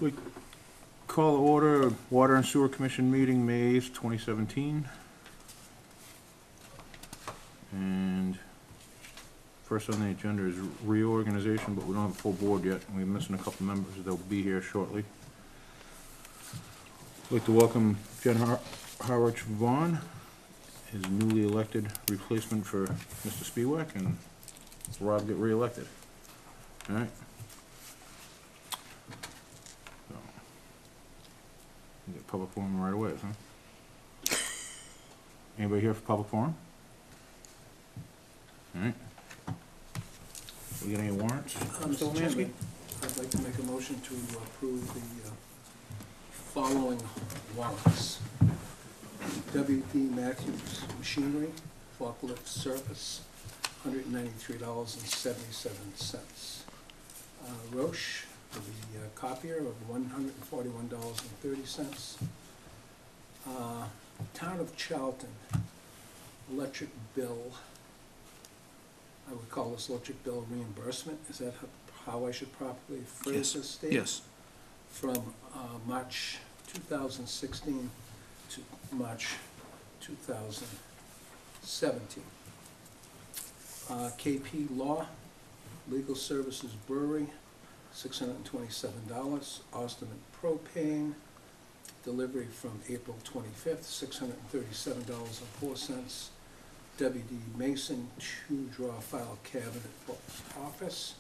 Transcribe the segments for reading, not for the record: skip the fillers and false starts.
We call to order Water and Sewer Commission meeting, May 8th, 2017. And first on the agenda is reorganization, but we don't have a full board yet. We're missing a couple members. They'll be here shortly. I'd like to welcome Jen Harwich Vaughn, his newly elected replacement for Mr. Spiewak, and Rob get reelected. All right. So, we get public forum right away, huh? Anybody here for public forum? All right. We got any warrants? Mr. Chairman, I'd like to make a motion to approve the following warrants. W.D. Matthews Machinery, forklift service, $193.77. Roche, for the copier, of $141.30. Town of Charlton, electric bill, I would call this electric bill reimbursement. Is that how I should properly phrase this statement? Yes. From March 2016 to March 2017. KP Law, Legal Services Brewery, $627. Austin and Propane, delivery from April 25th, $637.04. W.D. Mason, 2-drawer file cabinet for office,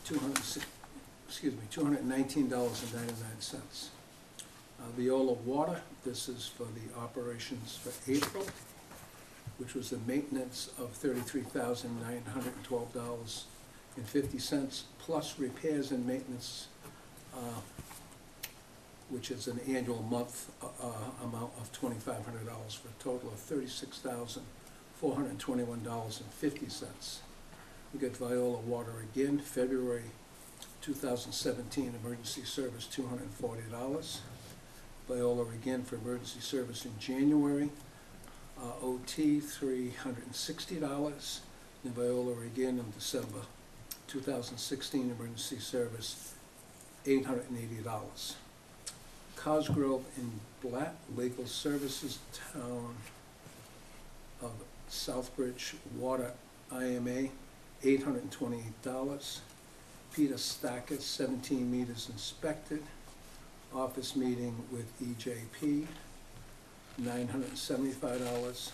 $219.99. Viola Water, this is for the operations for April, which was the maintenance of $33,912.50, plus repairs and maintenance, which is an annual month amount of $2,500, for a total of $36,421.50. We got Viola Water again, February 2017 emergency service, $240. Viola again for emergency service in January, OT $360. And Viola again in December 2016 emergency service, $880. Cosgrove and Blatt, legal services, Town of Southbridge Water IMA, $828. Peter Stackett, 17 meters inspected. Office meeting with EJP, $975.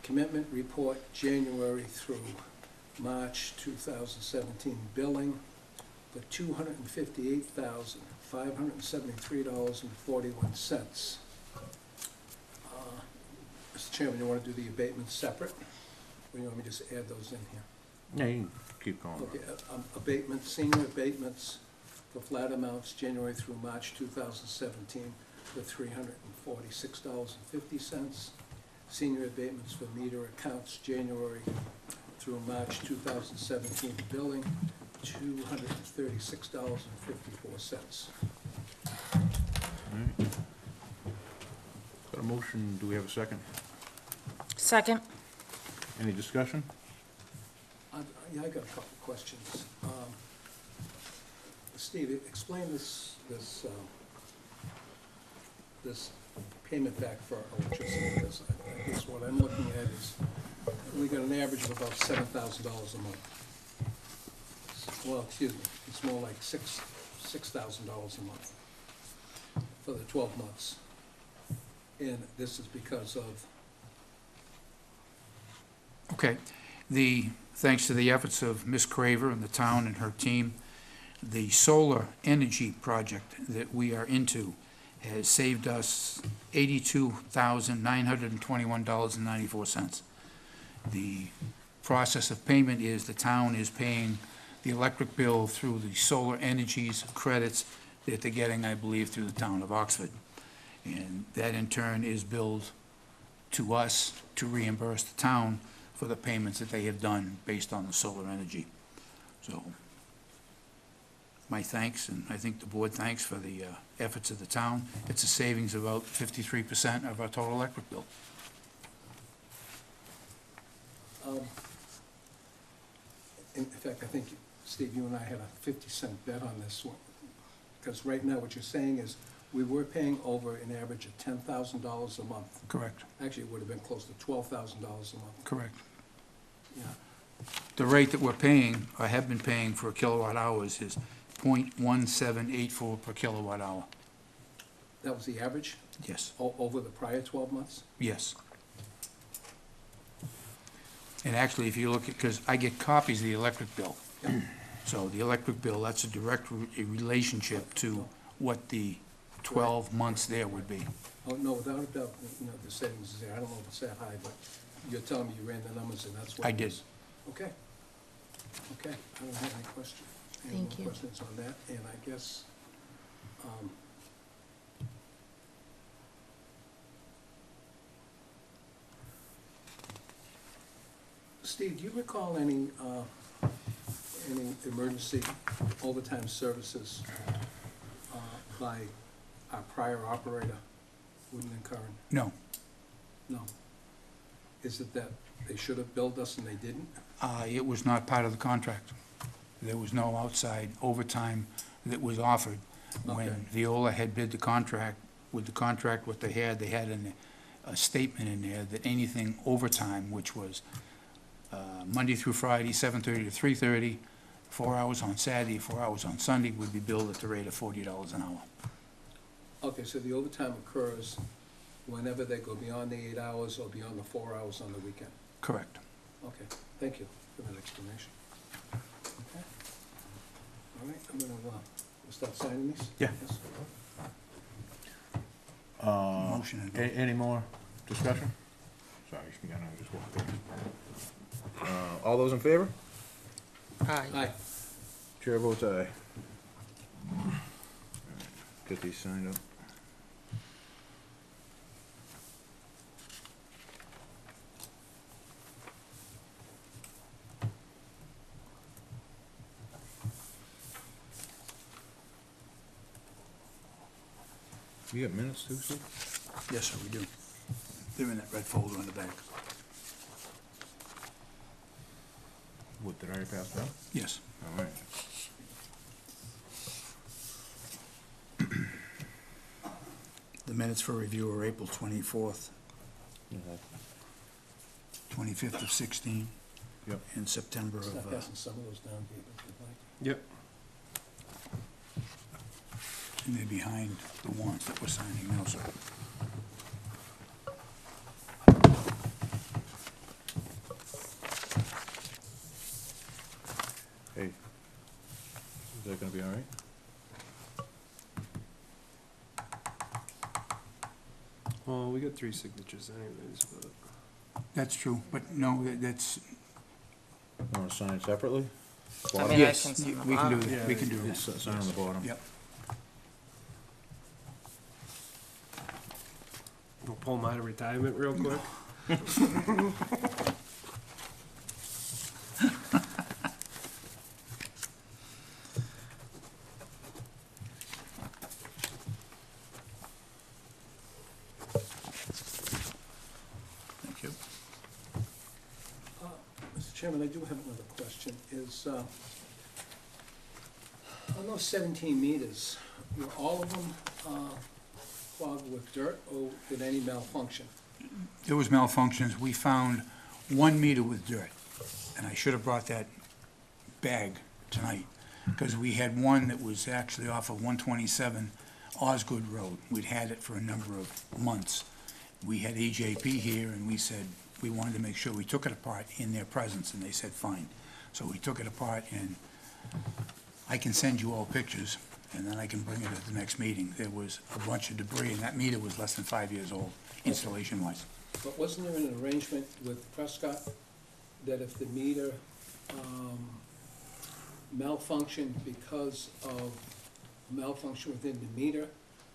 Commitment report, January through March 2017 billing for $258,573.41. Mr. Chairman, you want to do the abatements separate? Or you want me to just add those in here? Yeah, you can keep going. Okay, abatements, senior abatements for flat amounts, January through March 2017, for $346.50. Senior abatements for meter accounts, January through March 2017, billing, $236.54. All right. Got a motion, do we have a second? Second. Any discussion? Yeah, I got a couple of questions. Steve, explain this payment back for electricity, because I guess what I'm looking at is, we got an average of about $7,000 a month. Well, excuse me, it's more like $6,000 a month for the 12 months. And this is because of, Okay. Thanks to the efforts of Ms. Craver and the town and her team, the solar energy project that we are into has saved us $82,921.94. The process of payment is the town is paying the electric bill through the solar energies credits that they're getting, I believe, through the town of Oxford. And that in turn is billed to us to reimburse the town for the payments that they have done based on the solar energy. So my thanks, and I think the board thanks for the efforts of the town. It's a savings of about 53% of our total electric bill. in fact, I think, Steve, you and I had a 50-cent bet on this one. because right now what you're saying is, we were paying over an average of $10,000 a month. Correct, Actually, it would have been close to $12,000 a month. correct. Yeah, The rate that we're paying, or have been paying for kilowatt hours is .1784 per kilowatt hour. that was the average Yes, over the prior 12 months? yes. And actually, if you look at, because I get copies of the electric bill. So the electric bill, that's a direct relationship to what the 12 months there would be. Oh, no, without a doubt, the savings is there. I don't know if it's that high, but you're telling me you ran the numbers and that's what I it did. is. Okay. Okay, I don't have any questions. Any Thank more you. questions on that? And I guess, Steve, do you recall any emergency overtime services by our prior operator, Wooden and Curran? No, No. Is it that they should have billed us and they didn't? it was not part of the contract. There was no outside overtime that was offered. Okay. When Viola had bid the contract, with the contract what they had a statement in there that anything overtime, which was Monday through Friday, 7:30 to 3:30, 4 hours on Saturday, 4 hours on Sunday, would be billed at the rate of $40 an hour. Okay, so the overtime occurs whenever they go beyond the 8 hours or beyond the 4 hours on the weekend? Correct. Okay, thank you for that explanation. Okay. All right, I'm gonna, we'll start signing these? Yeah. Yes. Motion and vote. Any more discussion? Sorry, I just walked in. All those in favor? Aye. Aye. Chair votes aye. Get these signed up. You got minutes too, Steve? Yes, sir, we do. They're in that red folder on the back. What, did I already pass that? Yes. All right. The minutes for review are April 24th, 25th of 16, Yep. and September of, Start passing some of those down, David, if you'd like. Yep. and they're behind the warrants that we're signing now, sir. Hey, is that gonna be all right? Well, we got 3 signatures anyways, but That's true, but no, that's, Want to sign separately? I Bottom? mean, yes, can sign the we can do bottom. that, we can do Yes, that. sign on the bottom. Yep. we'll pull mine to retirement real quick. Thank you. Mr. Chairman, I do have another question, is, on those 17 meters, were all of them clogged with dirt, or did any malfunction? There was malfunctions. We found 1 meter with dirt, and I should have brought that bag tonight, because we had one that was actually off of 127 Osgood Road. We'd had it for a number of months. We had EJP here, and we said, we wanted to make sure we took it apart in their presence, and they said, fine. So we took it apart, and I can send you all pictures, and then I can bring it at the next meeting. There was a bunch of debris, and that meter was less than 5 years old, installation-wise. But wasn't there an arrangement with Prescott that if the meter malfunctioned because of malfunction within the meter,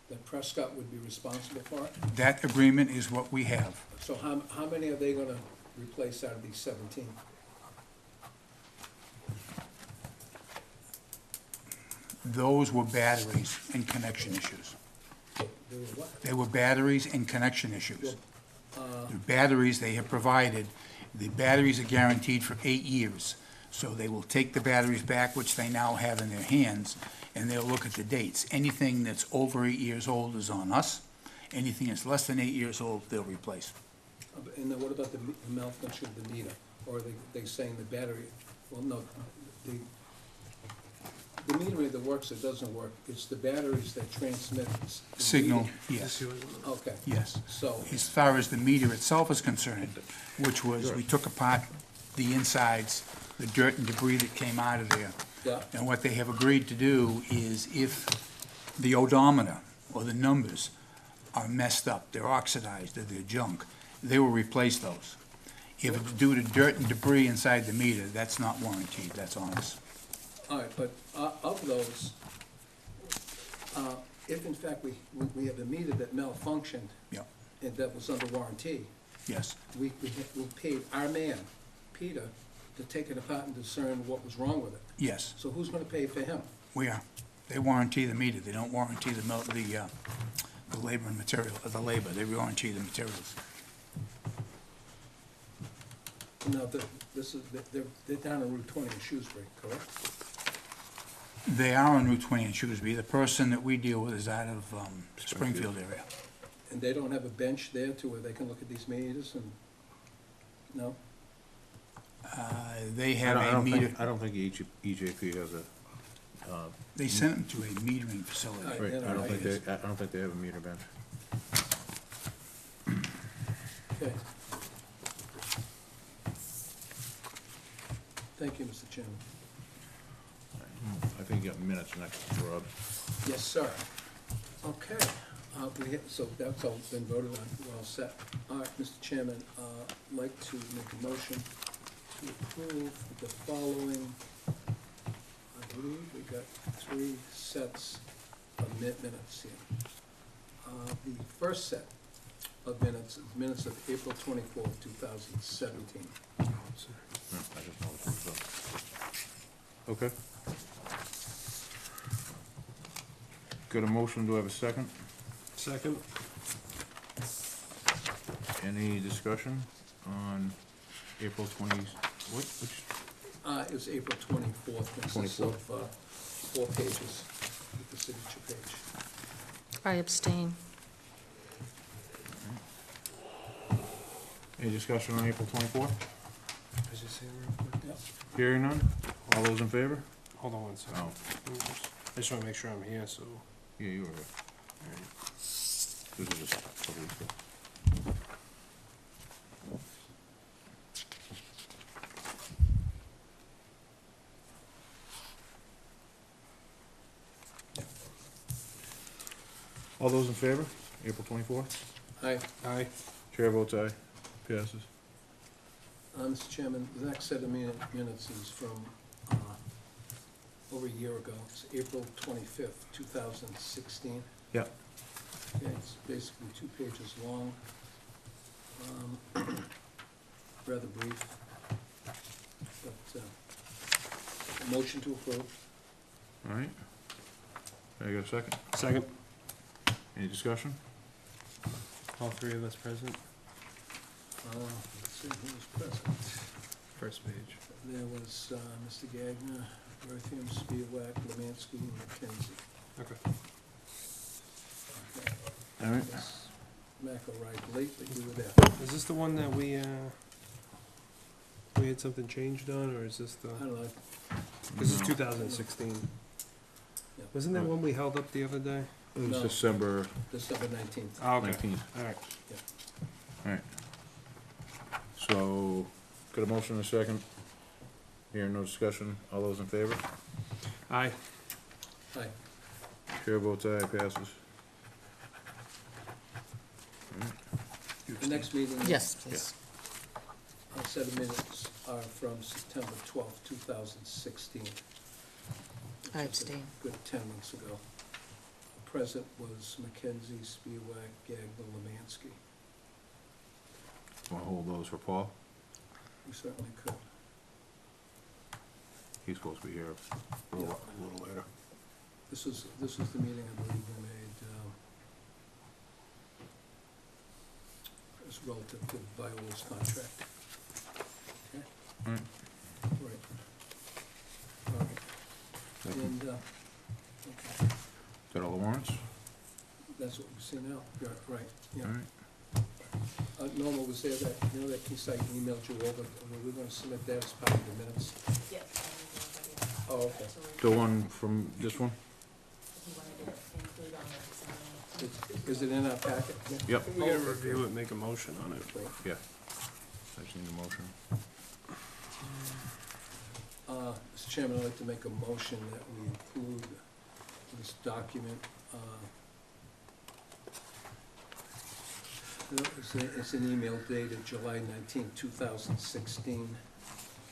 that Prescott would be responsible for it? That agreement is what we have. So how many are they gonna replace out of these 17? Those were batteries and connection issues. They were what? They were batteries and connection issues. Uh, The batteries they have provided, the batteries are guaranteed for 8 years. So they will take the batteries back, which they now have in their hands, and they'll look at the dates. Anything that's over 8 years old is on us. Anything that's less than 8 years old, they'll replace. And then what about the malfunction of the meter? Or are they saying the battery, well, no, the metering that works or doesn't work, it's the batteries that transmit the Signal, reading. yes, Okay, yes. so, As far as the meter itself is concerned, which was, we took apart the insides, the dirt and debris that came out of there. yeah, And what they have agreed to do is if the odometer or the numbers are messed up, they're oxidized, or they're junk, they will replace those. If it's due to dirt and debris inside the meter, that's not warranted, that's on us. all right, but of those, if in fact we have a meter that malfunctioned Yeah, and that was under warranty, yes, we paid our man, Peter, to take it apart and discern what was wrong with it. yes, So who's gonna pay for him? we are. They warranty the meter, they don't warranty the labor and material, the labor, they warranty the materials. Now, they're down on Route 20 in Shrewsbury, correct? They are on Route 20 in Shrewsbury. The person that we deal with is out of Springfield area. And they don't have a bench there to where they can look at these meters and, no? They I have a don't meter, think, I don't think EJP has a, they sent them to a metering facility. Right. right, Yeah, I don't right. think they, I don't think they have a meter bench. Okay. Thank you, Mr. Chairman. I think you got minutes next, Rob. Yes, sir. Okay, so that's all been voted on, we're all set. All right, Mr. Chairman, I'd like to make a motion to approve the following, I believe we got 3 sets of minutes here. The first set of minutes is minutes of April 24th, 2017. No, I just know the result. Okay. Got a motion, do I have a second? Second? Any discussion on April 20, which, It was April 24th, consists of 24th. 4 pages with the signature page. I abstain. any discussion on April 24th? Is he saying real quick? Yep. Hearing none? All those in favor? Hold on one second. Oh, I just wanna make sure I'm here, so. yeah, you were here. This is just a couple weeks ago. All those in favor? April 24th? Aye. Aye. Chair votes aye. Passes. Mr. Chairman, the next set of minutes is from over a year ago. It's April 25th, 2016. Yeah. Okay, it's basically 2 pages long. Rather brief. But, motion to approve. All right. I got a second? Second. Any discussion? All 3 of us present. Let's see who was present. First page. There was Mr. Gagner, Berthium, Spiewak, Lemansky, and McKenzie. Okay. Okay. All right. Yes. Mac arrived late, but you were there. Is this the one that we had something changed on, or is this the? I don't know, This is No. 2016. Yeah. Wasn't that one we held up the other day? It was No. December December 19th. Oh, okay. 19th. All right. All right. So, got a motion and a second. Hearing no discussion. All those in favor? Aye. Aye. Chair votes aye, passes. The next meeting. Yes, please. Set of minutes are from September 12th, 2016. I abstain. Good 10 months ago. Present was Mackenzie, Spiewak, Gagner, Lemansky. Want to hold those for Paul? We certainly could. He's supposed to be here a little later. This was the meeting I believe we made, as relative to Viola's contract. Okay? Right. Right. That's what we see now, yeah, right, yeah. All right. Norma, was there that, you know, that case I emailed you over, we're gonna submit that as part of the minutes? Yes. Oh, okay. The one from this one? Is it in our packet? Yeah. Yep. We gotta review it, make a motion on it. Yeah. I just need a motion. Mr. Chairman, I'd like to make a motion that we include this document. It's an email dated July 19, 2016,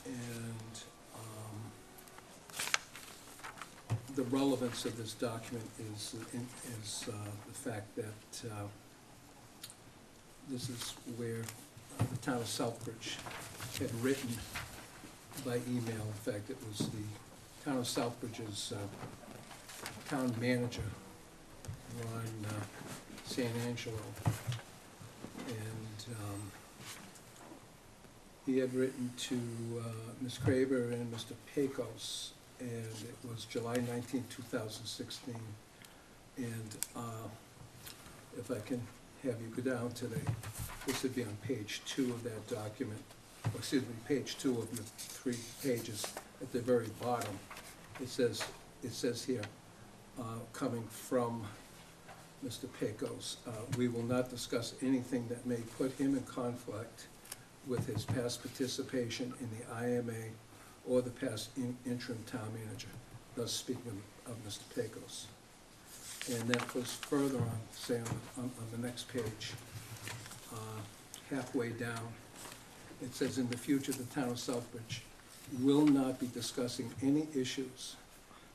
and the relevance of this document is the fact that this is where the town of Southbridge had written by email. In fact, it was the town of Southbridge's town manager, Ron Sanangelo, and he had written to Ms. Craver and Mr. Pecos, and it was July 19, 2016. And if I can have you go down to this would be on page 2 of that document, or excuse me, page 2 of the 3 pages at the very bottom. It says here, coming from Mr. Pecos, we will not discuss anything that may put him in conflict with his past participation in the IMA or the past interim town manager, thus speaking of Mr. Pecos. And that goes further on, say on the next page, halfway down. It says, in the future, the town of Southbridge will not be discussing any issues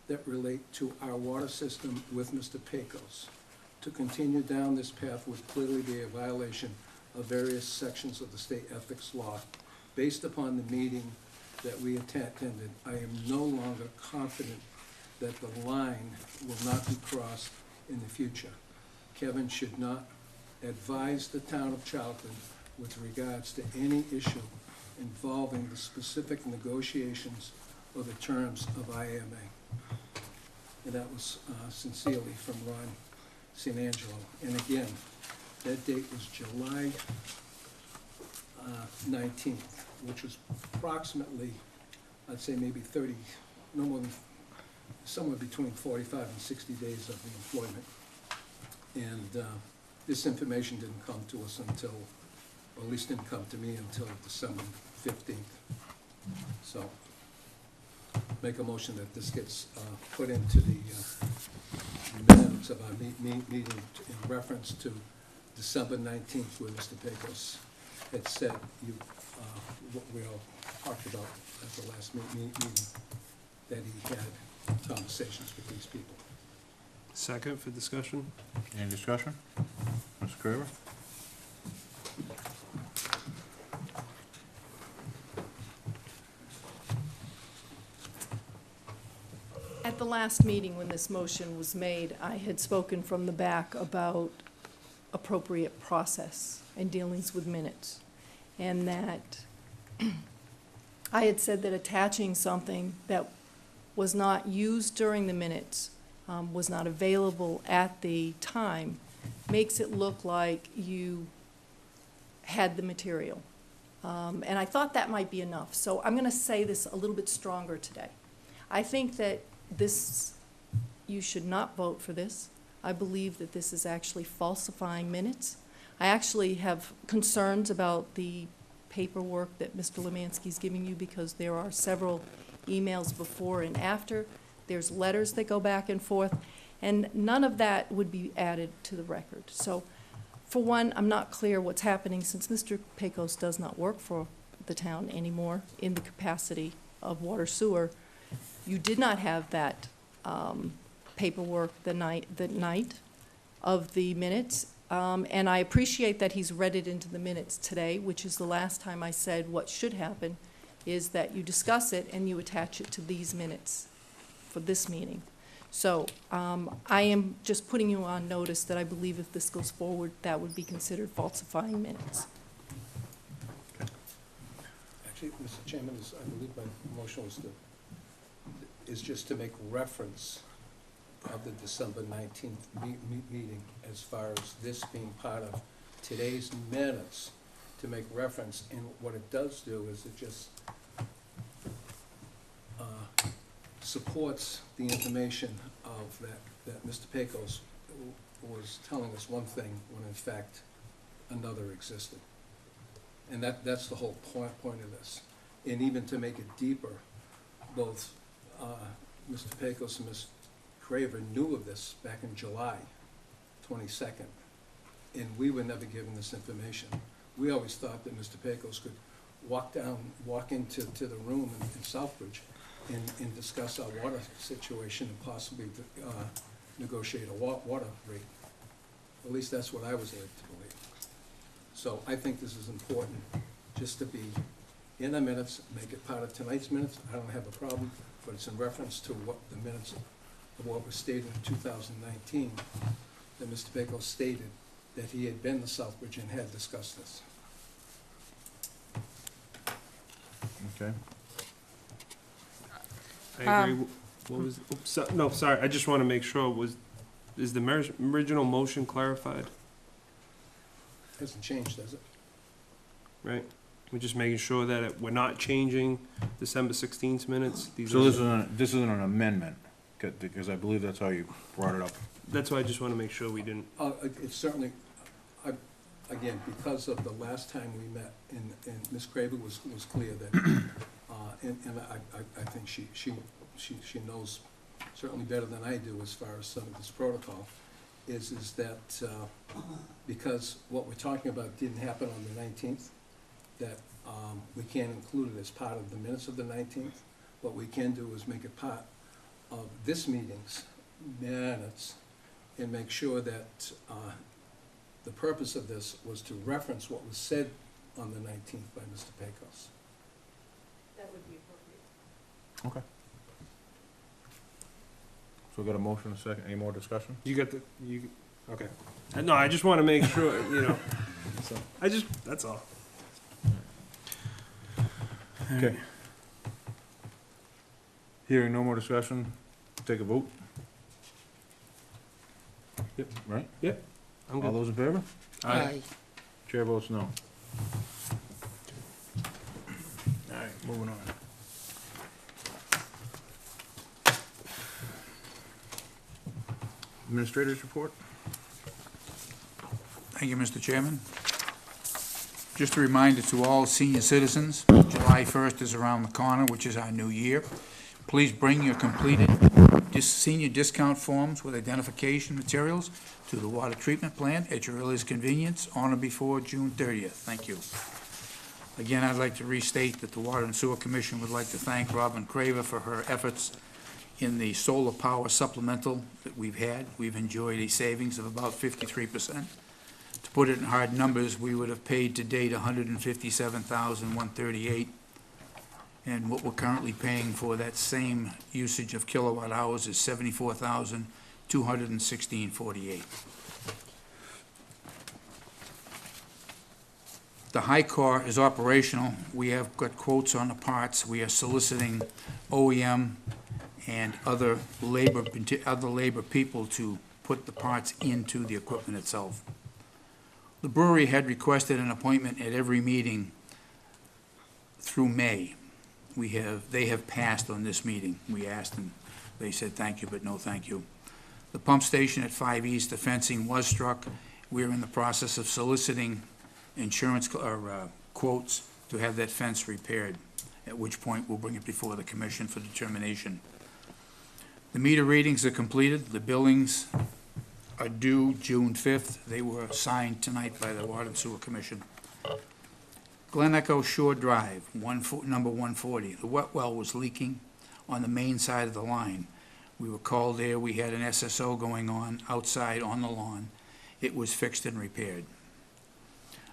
that relate to our water system with Mr. Pecos. To continue down this path would clearly be a violation of various sections of the state ethics law. Based upon the meeting that we attended, I am no longer confident that the line will not be crossed in the future. Kevin should not advise the town of Charlton with regards to any issue involving the specific negotiations or the terms of IMA. And that was sincerely from Ron Sanangelo. And again, that date was July 19th, which was approximately, I'd say maybe 30, no more than, somewhere between 45 and 60 days of the employment. And this information didn't come to us until, or at least didn't come to me until December 15th. So, make a motion that this gets put into the minutes of our meeting in reference to December 19th, where Mr. Pecos had said what we all talked about at the last meeting, that he had conversations with these people. Second for discussion? Any discussion? Mr. Craver? At the last meeting, when this motion was made, I had spoken from the back about appropriate process and dealings with minutes. And that I had said that attaching something that was not used during the minutes, was not available at the time, makes it look like you had the material. And I thought that might be enough. So I'm going to say this a little bit stronger today. I think that you should not vote for this. I believe that this is actually falsifying minutes. I actually have concerns about the paperwork that Mr. Lemansky's giving you, because there are several emails before and after. There's letters that go back and forth, and none of that would be added to the record. So, for one, I'm not clear what's happening, since Mr. Pecos does not work for the town anymore in the capacity of water sewer. You did not have that paperwork the night of the minutes, and I appreciate that he's read it into the minutes today, which is the last time I said what should happen is that you discuss it and you attach it to these minutes for this meeting. So I am just putting you on notice that I believe if this goes forward, that would be considered falsifying minutes. Actually, Mr. Chairman, I believe my motion is just to make reference of the December 19th meeting as far as this being part of today's minutes to make reference, and what it does do is it just supports the information of that Mr. Pecos was telling us one thing when in fact another existed. And that's the whole point of this. And even to make it deeper, both Mr. Pecos and Ms. Craver knew of this back in July 22nd, and we were never given this information. We always thought that Mr. Pecos could walk into the room in Southbridge and discuss our water situation and possibly negotiate a water rate. At least that's what I was led to believe. So I think this is important, just to be in the minutes, make it part of tonight's minutes. I don't have a problem, but it's in reference to what the minutes of what was stated in 2019, that Mr. Pecos stated that he had been to Southbridge and had discussed this. Okay. I agree. What was, oops, no, sorry, I just want to make sure, is the original motion clarified, Hasn't changed, has it? right? We're just making sure that we're not changing December 16th minutes? So this isn't an amendment, because I believe that's how you brought it up. That's why I just want to make sure we didn't, It's certainly, again, because of the last time we met, and Ms. Craver was clear that, and I think she knows certainly better than I do as far as some of this protocol, is that because what we're talking about didn't happen on the 19th, that we can't include it as part of the minutes of the 19th. What we can do is make it part of this meeting's minutes and make sure that the purpose of this was to reference what was said on the 19th by Mr. Pecos. That would be appropriate. Okay. So we got a motion, a second, any more discussion? okay. No, I just want to make sure, so, that's all. Okay. Hearing no more discussion, take a vote. Yep. Right? I'm All good. those in favor? Aye. Chair votes no. All right, moving on. Administrators report? Thank you, Mr. Chairman. Just a reminder to all senior citizens, July 1st is around the corner, which is our new year. Please bring your completed senior discount forms with identification materials to the water treatment plant at your earliest convenience on or before June 30th. Thank you. Again, I'd like to restate that the Water and Sewer Commission would like to thank Robin Craver for her efforts in the solar power supplemental that we've had. We've enjoyed a savings of about 53%. To put it in hard numbers, we would have paid to date $157,138, and what we're currently paying for that same usage of kilowatt hours is $74,216.48. The high car is operational. We have got quotes on the parts. We are soliciting OEM and other labor people to put the parts into the equipment itself. The brewery had requested an appointment at every meeting through May. They have passed on this meeting. We asked and they said thank you, but no thank you. The pump station at 5 East, the fencing was struck. We are in the process of soliciting insurance quotes to have that fence repaired, at which point we'll bring it before the commission for determination. The meter readings are completed. The billings are due June 5th. They were signed tonight by the Water and Sewer Commission. Glen Echo Shore Drive, number 140. The wet well was leaking on the main side of the line. We were called there. We had an SSO going on outside on the lawn. It was fixed and repaired.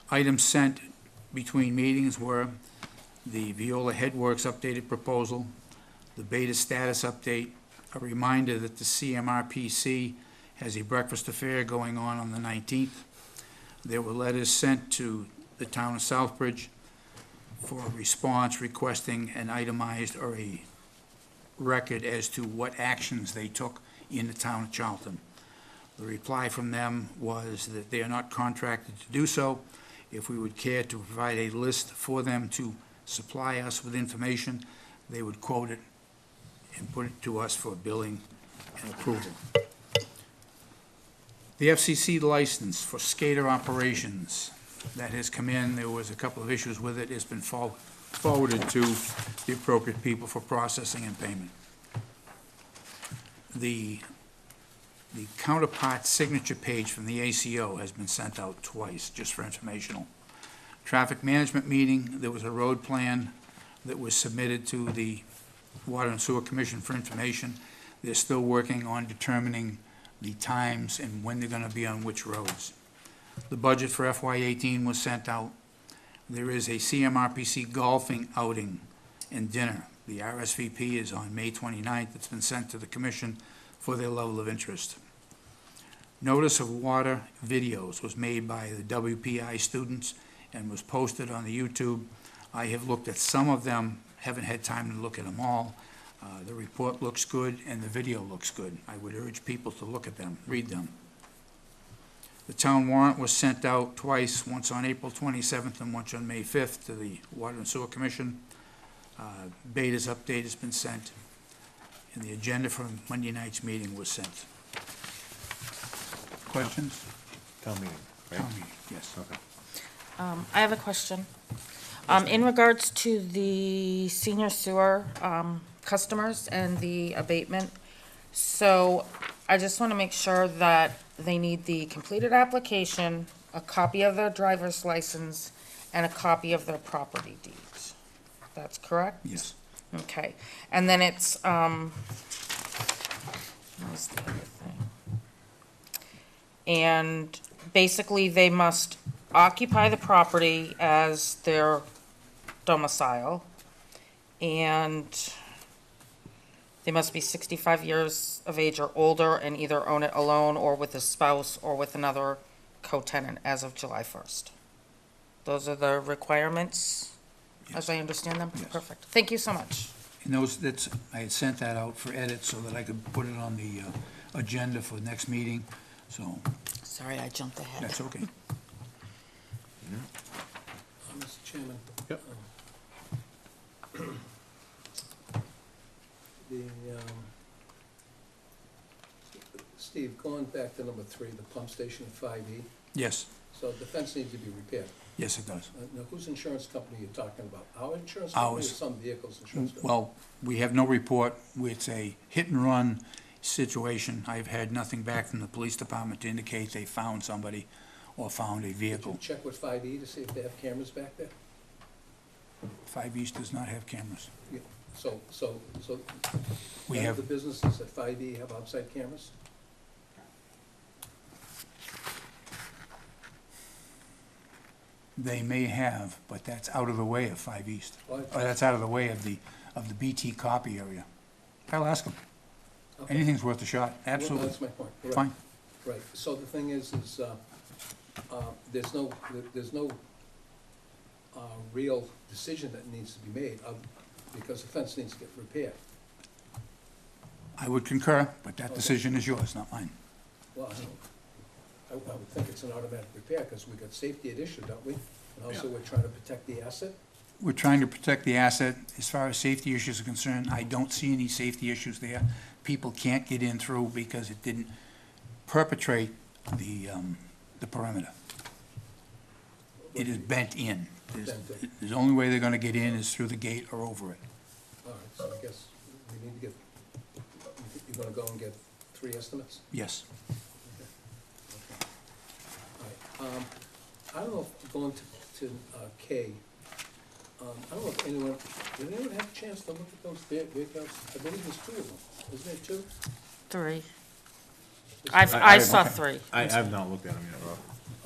Items sent between meetings were the Viola Headworks updated proposal, the beta status update, a reminder that the CMRPC has a breakfast affair going on the 19th. There were letters sent to the town of Southbridge for a response requesting an itemized or a record as to what actions they took in the town of Charlton. The reply from them was that they are not contracted to do so. If we would care to provide a list for them to supply us with information, they would quote it and put it to us for billing and approval. The FCC license for skater operations, that has come in. There was a couple of issues with it. It's been forwarded to the appropriate people for processing and payment. The counterpart signature page from the ACO has been sent out twice, just for informational. Traffic management meeting, there was a road plan that was submitted to the Water and Sewer Commission for information. They're still working on determining the times and when they're gonna be on which roads. The budget for FY18 was sent out. There is a CMRPC golfing outing and dinner. The RSVP is on May 29th. It's been sent to the commission for their level of interest. Notice of water videos was made by the WPI students and was posted on the YouTube. I have looked at some of them, haven't had time to look at them all. The report looks good and the video looks good. I would urge people to look at them, read them. The town warrant was sent out twice, once on April 27th and once on May 5th to the Water and Sewer Commission. Beta's update has been sent, and the agenda for Monday night's meeting was sent. Questions? Town meeting, right? Town meeting, yes. Okay. I have a question. In regards to the senior sewer customers and the abatement, so I just want to make sure that they need the completed application, a copy of their driver's license, and a copy of their property deeds. That's correct? Yes. Okay, and then it's, what was the other thing? And basically, they must occupy the property as their domicile, and they must be 65 years of age or older and either own it alone or with a spouse or with another co-tenant as of July 1st. Those are the requirements, as I understand them? Yes. Perfect. Thank you so much. And I had sent that out for edit so that I could put it on the agenda for the next meeting, so Sorry, I jumped ahead. that's okay. Mr. Chairman? Yep. Steve, going back to number 3, the pump station at 5E, Yes, so the fence needs to be repaired. yes, it does. Now, whose insurance company are you talking about? Our insurance company or Ours. some vehicle's insurance company? Well, we have no report. It's a hit-and-run situation. I've had nothing back from the police department to indicate they found somebody or found a Did you vehicle. check with 5E to see if they have cameras back there? 5 East does not have cameras. Yeah. So We none have, of the businesses at 5E have outside cameras? they may have, but that's out of the way of 5 East. Well, Or that's out of the way of the BT copy area. I'll ask them. okay. Anything's worth a shot, Well, absolutely. that's my point. Right. Fine. Right, so the thing is there's no real decision that needs to be made, because the fence needs to get repaired. I would concur, but that Okay. decision is yours, not mine. Well, I would think it's an automatic repair, because we've got safety at issue, don't we? And also, we're trying to protect the asset. We're trying to protect the asset. As far as safety issues are concerned, I don't see any safety issues there. People can't get in through because it didn't perpetrate the perimeter. It is bent in. Bent in. The only way they're gonna get in is through the gate or over it. All right, so I guess we need to you're gonna go and get 3 estimates? Yes. All right, I don't know if going to K, I don't know if did anyone have a chance to look at those vehicles? I believe there's 2 of them, isn't there 2? 3. Is- I saw okay. 3. I've not looked at them yet, Rob.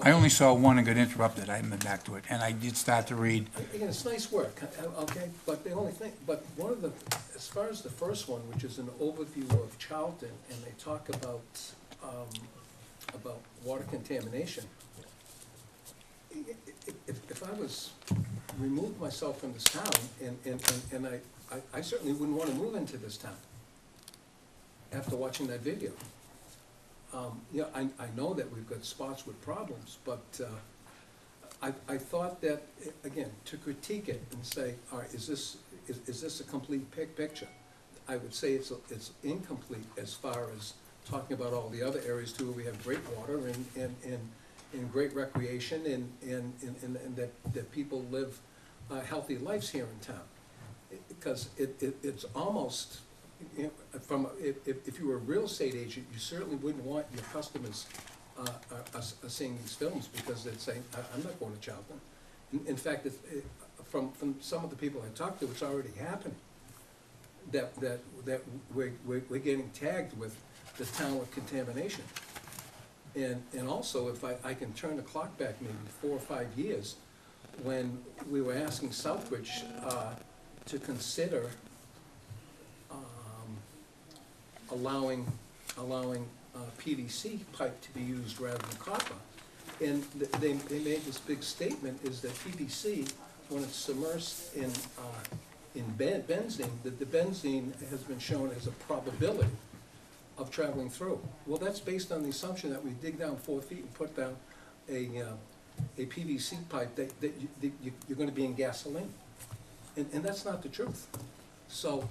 I only saw one and got interrupted. I haven't been back to it, and I did start to read. Again, it's nice work, okay, but the only thing, but one of the, as far as the first one, which is an overview of Charlton, and they talk about water contamination. If I was, removed myself from this town, and I certainly wouldn't wanna move into this town. after watching that video. Yeah, I know that we've got spots with problems, but I thought that, again, to critique it and say, all right, is this a complete picture? I would say it's incomplete as far as talking about all the other areas too, where we have great water and great recreation and that people live healthy lives here in town. Because it's almost, you know, if you were a real estate agent, you certainly wouldn't want your customers are seeing these films, because they'd say, I'm not going to Charlton. In fact, from some of the people I talked to, it's already happening. That we're getting tagged with the town with contamination. And also, if I can turn the clock back maybe 4 or 5 years, when we were asking Southbridge to consider allowing PVC pipe to be used rather than copper. And they made this big statement, is that PVC, when it's submersed in benzene, that the benzene has been shown as a probability of traveling through. Well, that's based on the assumption that we dig down 4 feet and put down a PVC pipe that you're gonna be in gasoline. And that's not the truth. So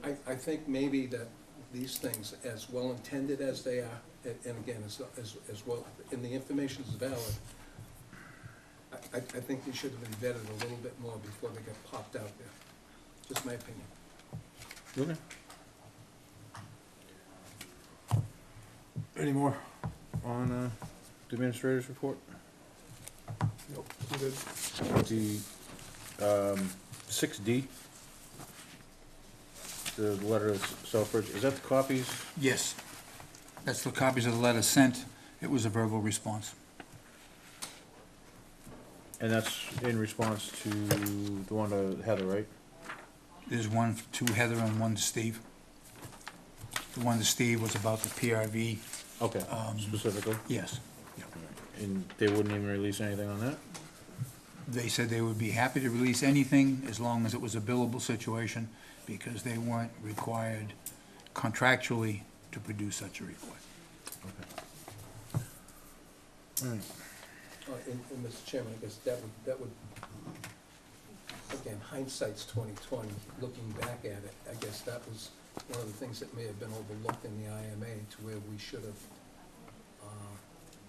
I think maybe that these things, as well-intended as they are, and again, as well, and the information is valid, I think they should have been vetted a little bit more before they got popped out there. Just my opinion. Okay. Any more on the administrator's report? Nope, I'm good. The 6D, the letter of Southbridge, is that the copies? Yes. That's the copies of the letter sent. It was a verbal response. And that's in response to the one to Heather, right? There's one to Heather and one to Steve. The one to Steve was about the PRV. Okay, specifically? Yes. And they wouldn't even release anything on that? They said they would be happy to release anything as long as it was a billable situation, because they weren't required contractually to produce such a report. Okay. All right. And Mr. Chairman, I guess that would, again, hindsight's 20/20, looking back at it, I guess that was one of the things that may have been overlooked in the IMA, to where we should have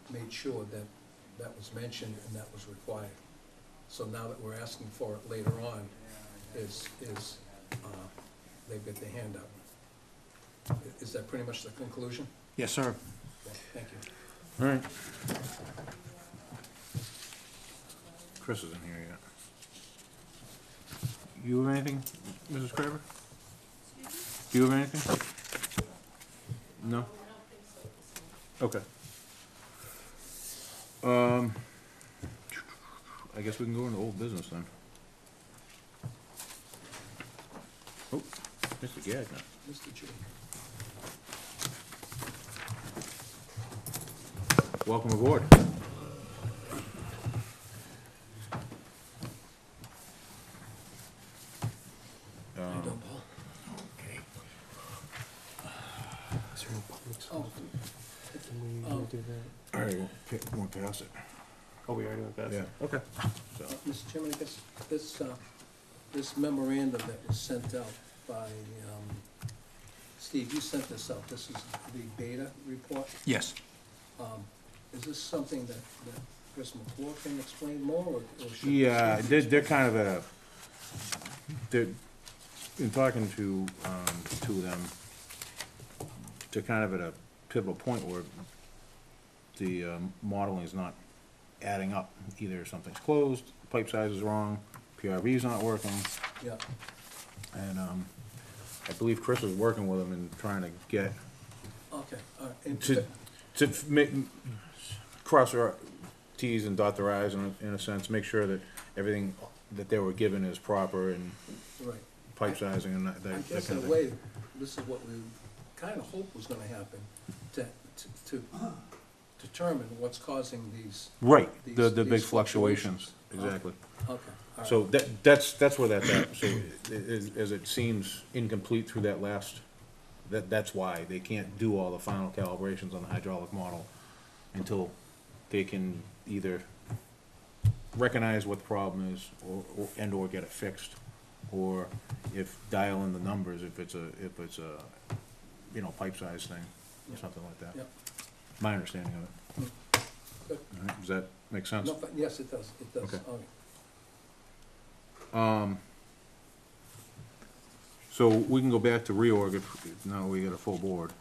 made sure that that was mentioned and that was required. So now that we're asking for it later on, they've got their hand up. Is that pretty much the conclusion? Yes, sir. Yeah, thank you. All right. Chris isn't here yet. You have anything, Mrs. Craver? Do you have anything? No? Okay. I guess we can go into old business then. Oh, Mr. Gagnon. Mr. Chair. Welcome aboard. How you doing, Paul? Is there no public Oh, Can we do that? All right, we'll pass it. Oh, we already went past Yeah, it. okay. So, Mr. Chairman, I guess this memorandum that was sent out by, Steve, you sent this out, this is the beta report. Yes. Is this something that Chris McClure can explain more, or should? yeah, they're kind of at a, they're, in talking to them, they're kind of at a pivotal point where the modeling is not adding up. Either something's closed, pipe size is wrong, PRV's not working, Yeah, and I believe Chris is working with them and trying to get, okay, all right. And- to make, cross our Ts and dot their Is in a sense, make sure that everything that they were given is proper and Right. pipe sizing and that I that guess kind in of a thing. way, this is what we kind of hoped was gonna happen, to determine what's causing these. Right, these- the big these fluctuations. exactly. Okay, all right. So that's where that's at. So as it seems incomplete through that last, that's why they can't do all the final calibrations on the hydraulic model until they can either recognize what the problem is or get it fixed, or if dial in the numbers, if it's a, you know, pipe size thing or something like that. Yep. My understanding of it. Good. All right, does that make sense? No, yes, it does, it does. Okay. Okay. So we can go back to reorg if now we got a full board,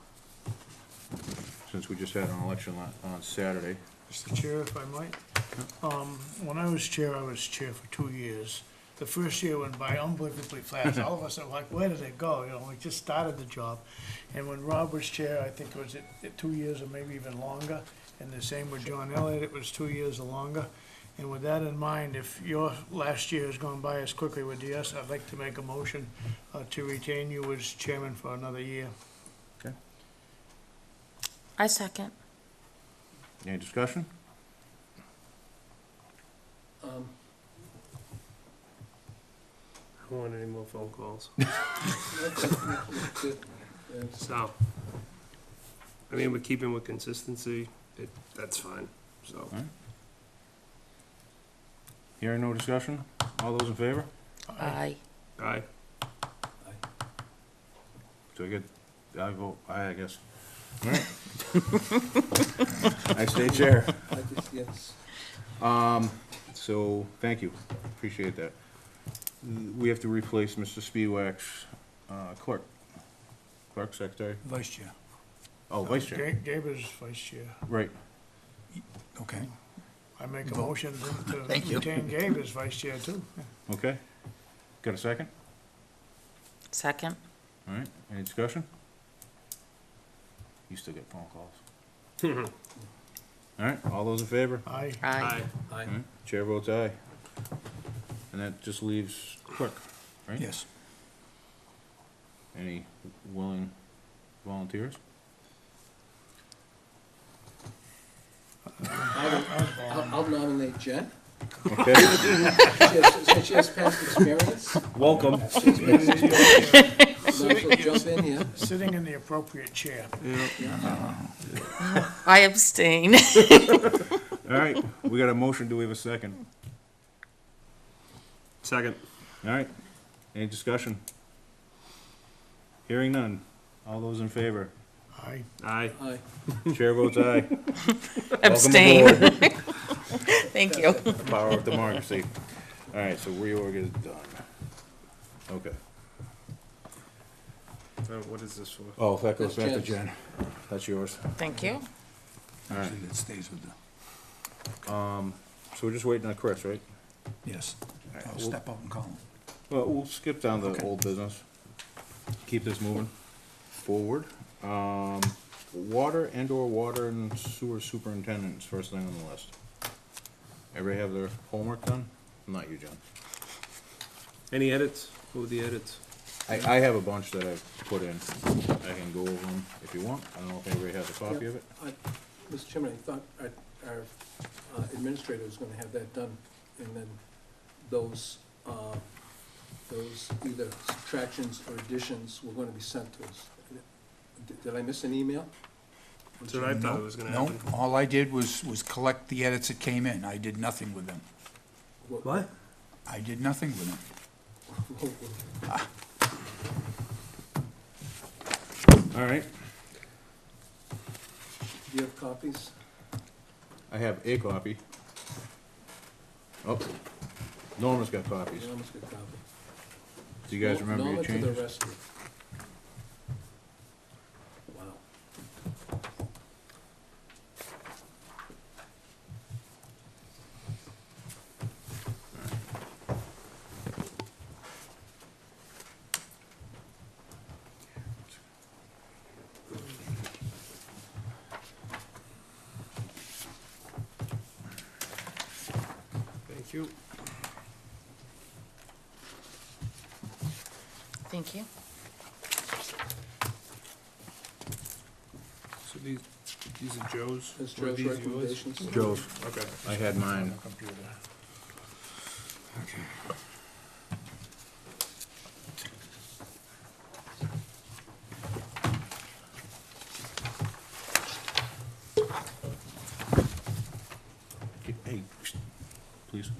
since we just had an election on Saturday. Mr. Chair, if I might. When I was chair for 2 years. The first year went by unbelievably fast. All of us are like, where did it go? You know, we just started the job. And when Rob was chair, I think it was at 2 years or maybe even longer. And the same with John Elliott, it was 2 years or longer. And with that in mind, if your last year has gone by as quickly with DS, I'd like to make a motion to retain you as chairman for another year. Okay. I second. Any discussion? I don't want any more phone calls. Good. Yeah. So, I mean, we're keeping with consistency, that's fine, so. Hearing no discussion? All those in favor? Aye. Aye. Do I get, I vote aye, I guess. All right. I stay chair. I just, yes. So, thank you, appreciate that. We have to replace Mr. Spiewak's clerk, secretary, Vice Chair. oh, vice chair, Gabe is vice chair. right. Okay. I make a Vote. motion to Thank you. retain Gabe as vice chair too. Okay, got a second? Second. All right, any discussion? You still get phone calls. All right, all those in favor? Aye. Aye. Aye. All right, chair votes aye. And that just leaves clerk, right? Yes. Any willing volunteers? I'll nominate Jen. Okay, Since she has past experience, welcome. might as well jump in here. Sitting in the appropriate chair. I abstain. All right, we got a motion, do we have a second? Second. All right, any discussion? Hearing none, all those in favor? Aye. Aye. Aye. Chair votes aye. Abstain. Welcome aboard. Thank you. Power of democracy. All right, so reorg is done. Okay. What is this for? Oh, that goes That's back to Jen's. Jen. That's yours. Thank you. All right. Actually, it stays with the, So we're just waiting on Chris, right? yes. right, I'll we'll- step up and call him. Well, we'll skip down to Okay. old business. Keep this moving forward. Water and/or water and sewer superintendents, first thing on the list. Everybody have their homework done? Not you, John. Any edits? What were the edits? I have a bunch that I've put in. I can go over them if you want. I don't know if anybody has a copy of it. Mr. Chairman, I thought our administrator was gonna have that done, and then those either subtractions or additions were gonna be sent to us. Did I miss an email? That's what I thought it was gonna No, happen. all I did was collect the edits that came in. I did nothing with them. What? I did nothing with them. All right, Do you have copies? I have a copy. Oh, Norma's got copies. Norma's got a copy. Do you guys remember your Norma to the changes? rescue. Wow. Thank you. Thank you. So these are Joe's? That's Or Joe's these yours? recommendations. Joe's. Okay. I had mine. Computer. Hey, please.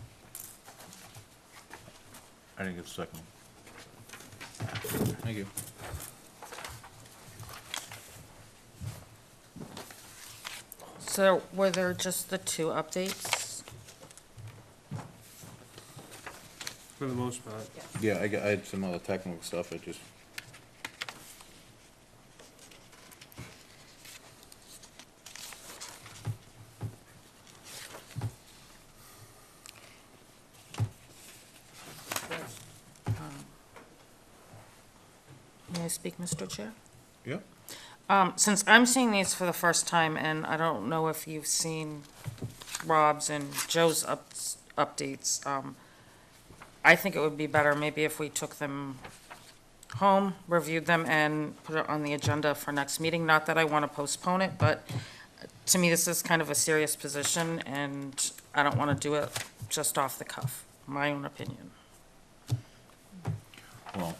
I didn't get the second one. Thank you. So were there just the two updates? For the most part. Yeah, I had some other technical stuff, I just. May I speak, Mr. Chair? Yeah. Since I'm seeing these for the first time, and I don't know if you've seen Rob's and Joe's updates, I think it would be better maybe if we took them home, reviewed them, and put it on the agenda for next meeting. Not that I want to postpone it, but to me, this is kind of a serious position, and I don't want to do it just off the cuff, my own opinion. Well,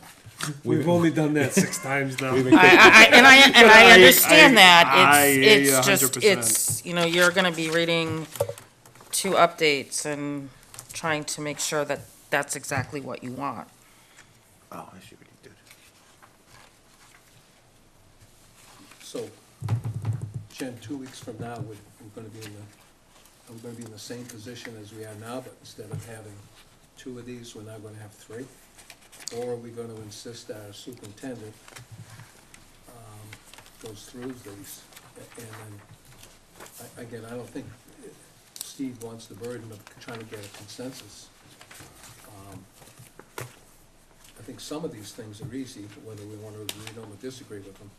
We've only done that 6 times now. And I understand that, I hear you it's just, 100%. it's, you know, you're gonna be reading two updates and trying to make sure that that's exactly what you want. oh, I see what you did. So, Jen, 2 weeks from now, I'm gonna be in the same position as we are now, but instead of having 2 of these, we're now gonna have 3? Or are we gonna insist that our superintendent goes through these? And then, again, I don't think Steve wants the burden of trying to get a consensus. I think some of these things are easy, whether we want to agree them or disagree with them.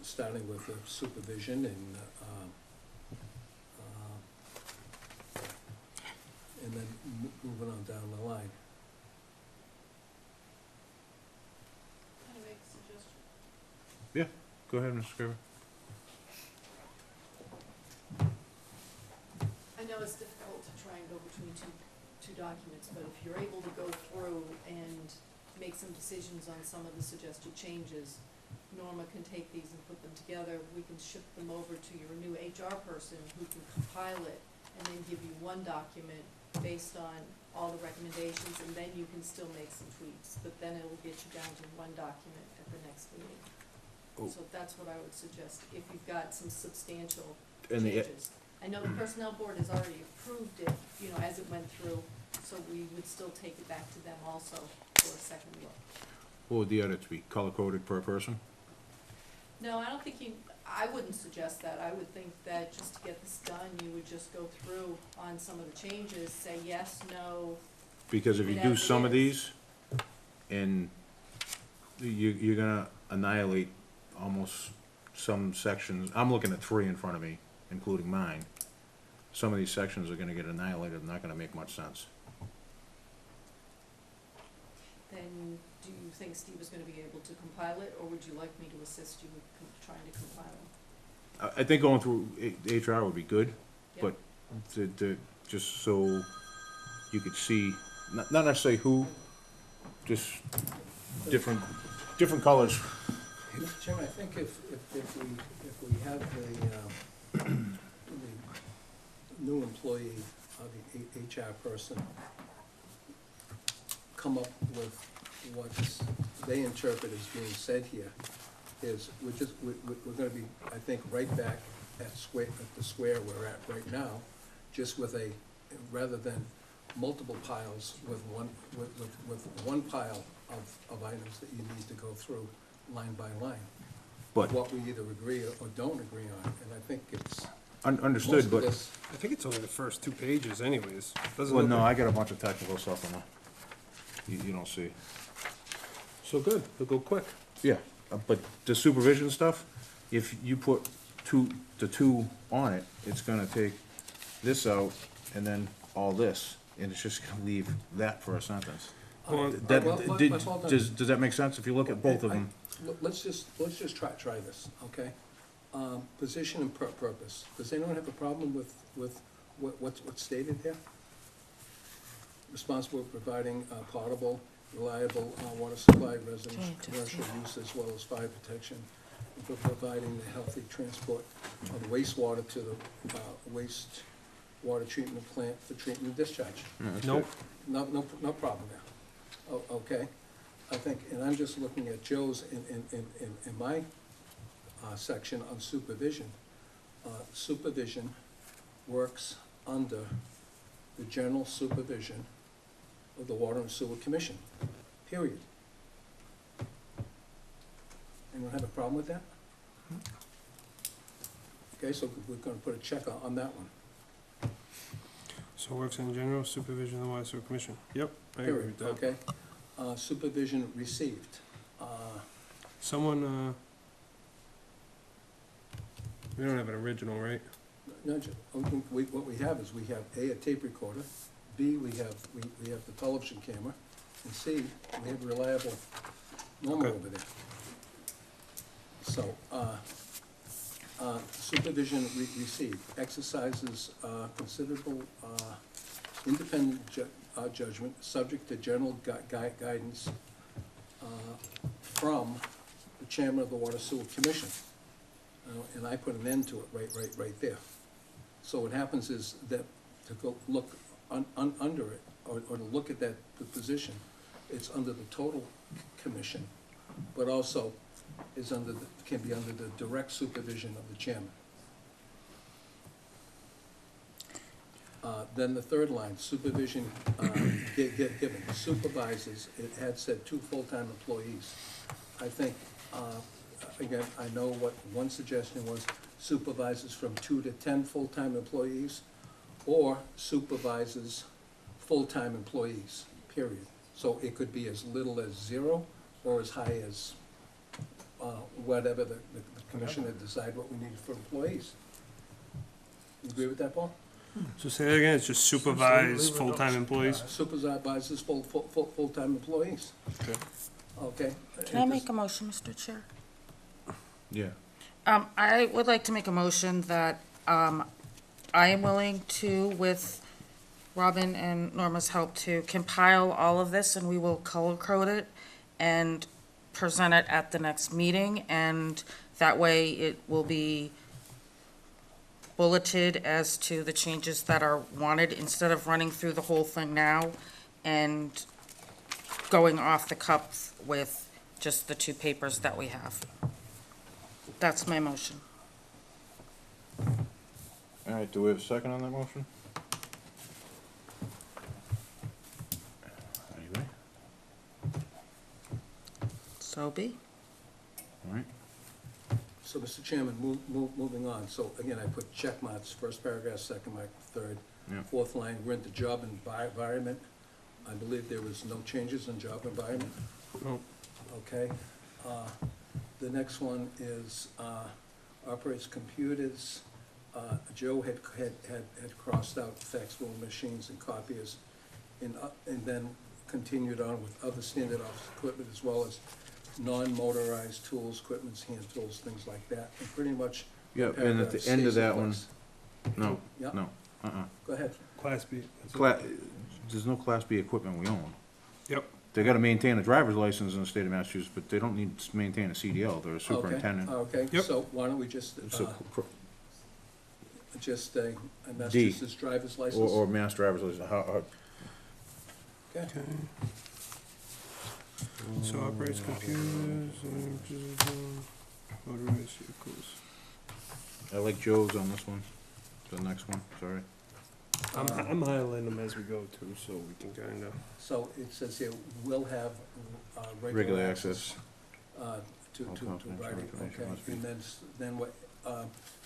Starting with the supervision and then moving on down the line. Can I make a suggestion? Yeah, go ahead, Mr. Scriver. I know it's difficult to try and go between two documents, but if you're able to go through and make some decisions on some of the suggested changes, Norma can take these and put them together. We can ship them over to your new HR person who can compile it and then give you one document based on all the recommendations, and then you can still make some tweaks, but then it will get you down to one document at the next meeting. Oh. So that's what I would suggest, if you've got some substantial And the- changes. I know the personnel board has already approved it, you know, as it went through, so we would still take it back to them also for a second look. What would the edits be, color-coded per person? No, I don't think I wouldn't suggest that. I would think that just to get this done, you would just go through on some of the changes, say yes, no. Because if you It do as some of is. these, and you're gonna annihilate almost some sections, I'm looking at 3 in front of me, including mine. Some of these sections are gonna get annihilated, and not gonna make much sense. Then do you think Steve is gonna be able to compile it, or would you like me to assist you with trying to compile it? I think going through HR would be good, Yep. but just so you could see, not necessarily who, just different colors. Mr. Chairman, I think if we have the new employee, the HR person, come up with what they interpret as being said here, is we're gonna be, I think, right back at the square we're at right now, just with rather than multiple piles with one pile of items that you need to go through line by line. But- What we either agree or don't agree on, and I think it's. Understood, most of but, this- I think it's only the first 2 pages anyways. Doesn't well, look no, like- I got a bunch of technical stuff in there. You don't see. So good, it'll go quick. Yeah, but the supervision stuff, if you put the two on it, it's gonna take this out and then all this, and it's just gonna leave that for a sentence. Well, That, Well, but hold on. does that make sense if you look at both of them? Let's just try this, okay? Position and purpose. Does anyone have a problem with what's stated here? responsible for providing potable, reliable water supply, residential, Change it, commercial yeah. use, as well as fire protection, and for providing the healthy transport of the wastewater to the wastewater treatment plant for treatment and discharge. Yeah, that's Nope. good. No problem there. Okay, I think, and I'm just looking at Joe's in my section on supervision. Supervision works under the general supervision of the Water and Sewer Commission, period. Anyone have a problem with that? Okay, so we're gonna put a check on that one, So works in general supervision of the Water Sewer Commission. Yep, I agree period, with that. okay? Supervision received. Someone, we don't have an original, right? No, what we have is, we have A, a tape recorder, B, we have the television camera, and C, we have a reliable number Okay. over there. So, supervision received, exercises considerable independent judgment, subject to general guidance from the chairman of the Water Sewer Commission. And I put an end to it right there. So what happens is that to go look under it, or to look at that position, it's under the total commission, but also is can be under the direct supervision of the chairman. Then the third line, supervision given, supervises, it had said 2 full-time employees. I think, again, I know what one suggestion was, supervises from 2 to 10 full-time employees, or supervises full-time employees, period. So it could be as little as 0, or as high as whatever the commissioner decide what we need for employees. You agree with that, Paul? So say that again, it's just supervise Leave it full-time up. employees? Supervises full-time employees. Okay. Okay? Can I make a motion, Mr. Chair? Yeah. I would like to make a motion that, I am willing to, with Robin and Norma's help, to compile all of this, and we will color code it and present it at the next meeting, and that way it will be bulleted as to the changes that are wanted, instead of running through the whole thing now and going off the cuff with just the 2 papers that we have. That's my motion. All right, do we have a second on that motion? Anybody? So be. All right. So, Mr. Chairman, moving on, so again, I put check marks, first paragraph, second mark, third. Yeah. Fourth line, we're into job environment. I believe there was no changes in job environment. No. Okay. The next one is operates computers. Joe had crossed out faxable machines and copiers, and then continued on with other standard office equipment, as well as non-motorized tools, equipments, hand tools, things like that, and pretty much. Yeah, and at the end of that one, no, Yeah. no, Go ahead. Class B. that's it. There's no Class B equipment we own. Yep. They gotta maintain a driver's license in the state of Massachusetts, but they don't need to maintain a CDL, they're a Okay, superintendent. Okay, Yep. so why don't we just So, a Massachusetts driver's license? or mass driver's license, Okay. So operates computers, motorized vehicles. I like Joe's on this one, the next one, sorry. I'm highlighting them as we go too, so we can kinda. So it says here, will have Regular access. To All confidential writing, information okay, must be- and then what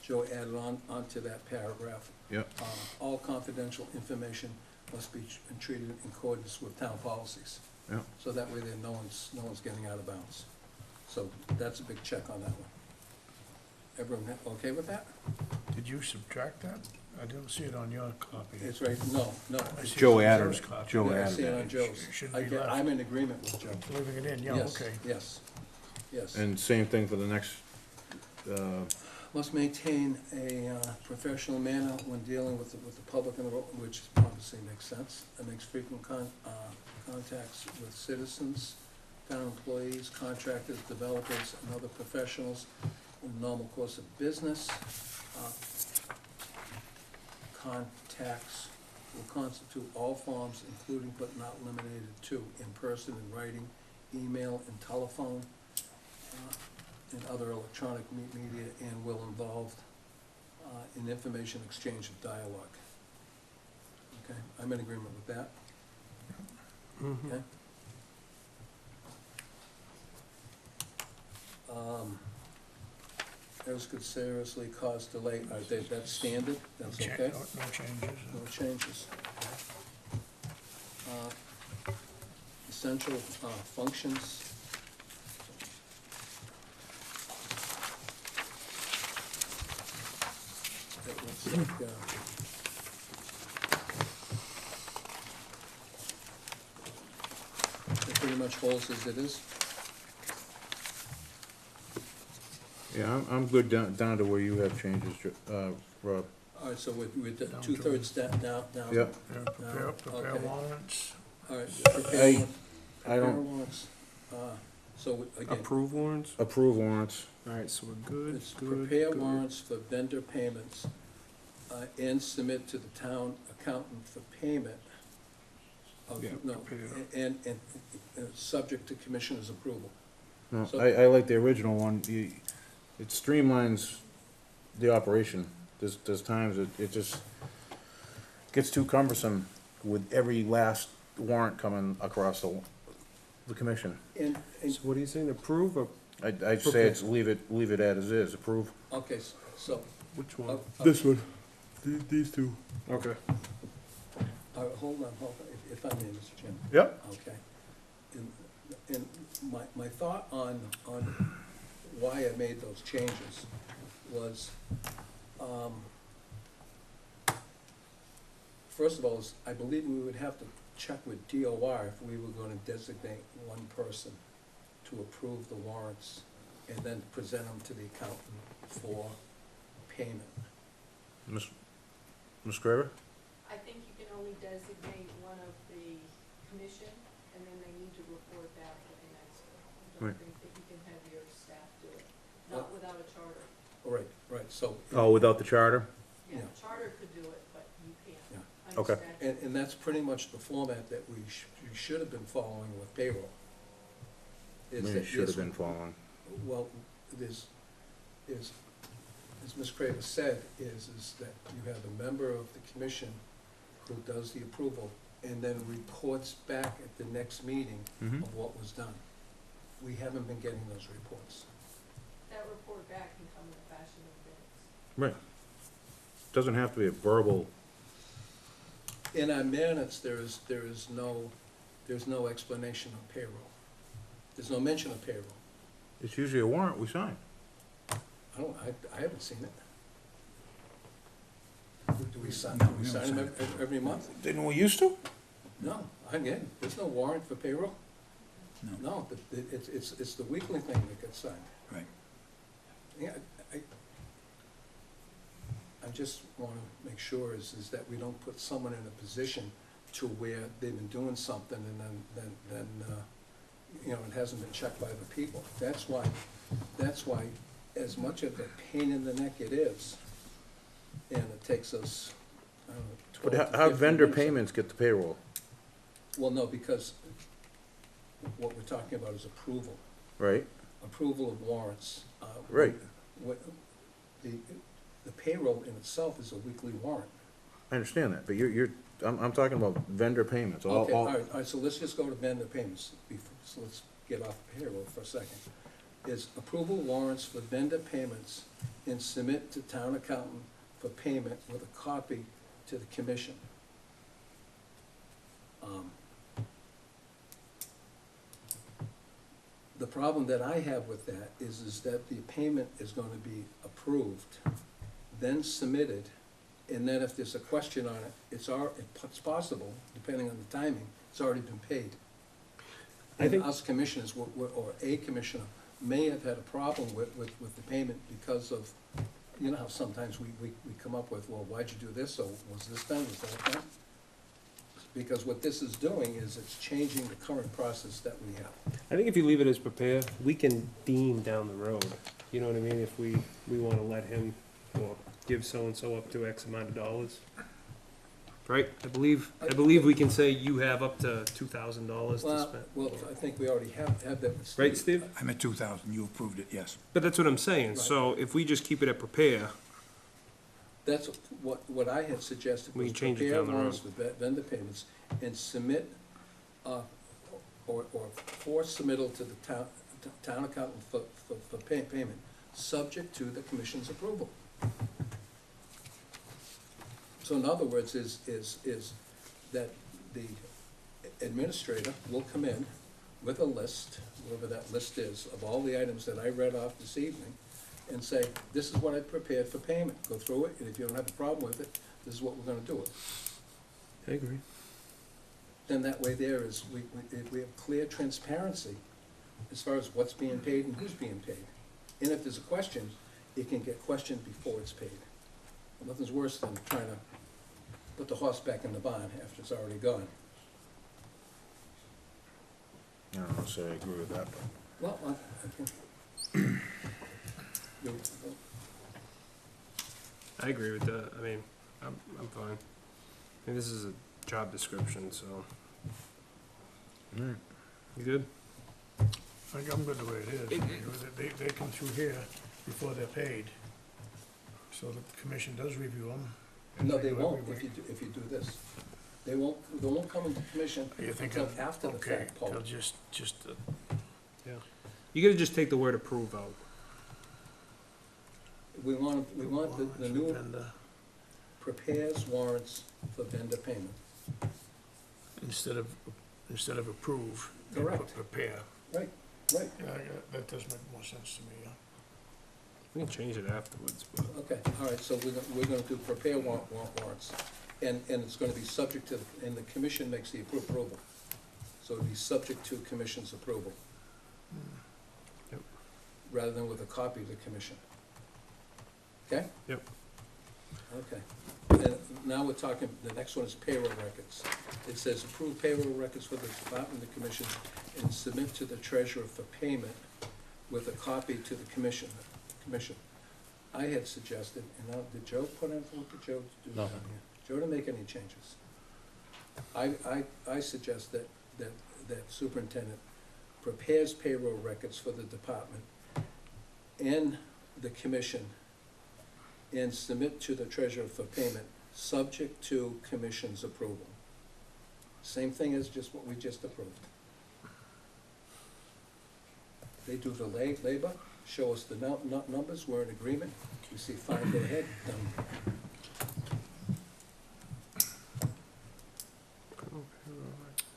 Joe added onto that paragraph. Yep. All confidential information must be treated in accordance with town policies. Yep. So that way then no one's getting out of bounds. So that's a big check on that one. Everyone okay with that? Did you subtract that? I didn't see it on your copy. It's right, no. I see it Joe on added Joe's it. copy. Joe Yeah, I added see it it. on Joe's. It should be left. I'm in agreement with Joe. Leaving it in, yeah, Yes, okay. Yes, yes. And same thing for the next, Must maintain a professional manner when dealing with the public, and which is obviously makes sense. It makes frequent contacts with citizens, town employees, contractors, developers, and other professionals in the normal course of business. Contacts will constitute all forms, including but not limited to in-person and writing, email and telephone, and other electronic media, and will involve in information exchange of dialogue. Okay, I'm in agreement with that. Okay. Errors could seriously cause delay, that's standard, that's okay? No changes. No changes. Essential functions. It looks like, it pretty much holds as it is. Yeah, I'm good down to where you have changes, Rob. All right, so we're Down to- two-thirds down. Yeah. Yeah, prepare Okay. warrants. All right. I Prepare don't- warrants. So again, Approve warrants? Approve warrants. All right, so we're good, it's good, prepare good. warrants for vendor payments and submit to the town accountant for payment. Yeah, No, prepare. and subject to commissioner's approval. No, So- I like the original one. It streamlines the operation. There's times it just gets too cumbersome with every last warrant coming across the commission. And, So what are you saying, approve or I'd say it's leave it as is, approve. okay, so, which one? one. These two. Okay. hold on, if I may, Mr. Chairman. Yep. Okay. And my thought on why I made those changes was, first of all, is I believe we would have to check with DOR if we were gonna designate one person to approve the warrants and then present them to the accountant for payment. Ms. Graver? I think you can only designate one of the commission, and then they need to report back to the next one. I Right. don't think that you can have your staff do it, not without a charter. Right, so. Oh, without the charter? Yeah, Yeah. charter could do it, but you can't. Yeah. Under Okay. statute. And that's pretty much the format that we should have been following with payroll. Is Maybe that, should yes, have been following. Well, as Ms. Craver said, is that you have a member of the commission who does the approval and then reports back at the next meeting Mhm. of what was done. We haven't been getting those reports. That report back can come in the fashion of minutes. Right. Doesn't have to be a verbal, In our minutes, there's no explanation of payroll. There's no mention of payroll. it's usually a warrant we sign. I haven't seen it. Do we sign, No, do we we don't sign them sign it. every month? Didn't we used to? No, again, there's no warrant for payroll? No. No, it's the weekly thing that gets signed. Right. Yeah, I just wanna make sure is that we don't put someone in a position to where they've been doing something and then, you know, it hasn't been checked by the people. That's why, as much of a pain in the neck it is, and it takes us, I don't know, 12 But to how 15 vendor minutes. payments get the payroll? Well, no, because what we're talking about is approval. Right? Approval of warrants. Right. The payroll in itself is a weekly warrant. I understand that, but I'm talking about vendor payments. Okay, all right, so let's just go to vendor payments, so let's get off payroll for a second. Is approval warrants for vendor payments and submit to town accountant for payment with a copy to the commission. The problem that I have with that is that the payment is gonna be approved, then submitted, and then if there's a question on it, it's possible, depending on the timing, it's already been paid. I And think- us commissioners, or a commissioner, may have had a problem with the payment because of, you know how sometimes we come up with, well, why'd you do this, or was this done, was that done? Because what this is doing is it's changing the current process that we have. I think if you leave it as prepare, we can deem down the road, you know what I mean, if we wanna let him, or give so-and-so up to X amount of dollars. Right, I believe we can say you have up to $2,000 to spend. Well, I think we already have that. with Steve. Right, Steve? I'm at 2,000, you approved it, yes. But that's what I'm saying, Right. so if we just keep it at prepare, That's what I had suggested. We was can change it prepare down the warrants with vendor payments and submit, or force submittal to the town accountant for payment, subject to the commission's approval. So in other words, is that the administrator will come in with a list, whatever that list is, of all the items that I read off this evening, and say, this is what I prepared for payment. Go through it, and if you don't have a problem with it, this is what we're gonna do it. I agree. Then that way there is, we have clear transparency as far as what's being paid and who's being paid. And if there's a question, it can get questioned before it's paid. Nothing's worse than trying to put the horse back in the barn after it's already gone. I don't necessarily agree with that, but. Well, I I agree with that, I mean, I'm fine. I mean, this is a job description, so. You good? I'm good the way it is. They come through here before they're paid. So the commission does review them. No, they won't if you do this. They won't come into commission You thinking, until after the okay, fact, Paul. they'll just, Yeah. You gotta just take the word approve out. We want the new vendor, prepares warrants for vendor payment. instead of approve. they put Correct. Prepare. Right. Yeah, that does make more sense to me, yeah. We can change it afterwards, but. Okay, all right, so we're gonna do prepare warrants. And it's gonna be subject to, and the commission makes the approval. So it'd be subject to commission's approval. Yep. Rather than with a copy of the commission. Okay? Yep. Okay. And now we're talking, the next one is payroll records. It says approve payroll records for the department and the commission and submit to the treasurer for payment with a copy to the commission. I had suggested, and now, did Joe put in, what did Joe do down No. here? Joe didn't make any changes. I suggest that superintendent prepares payroll records for the department and the commission and submit to the treasurer for payment, subject to commission's approval. Same thing as just what we just approved. They do the labor, show us the numbers, we're in agreement, we see fine, go ahead, done.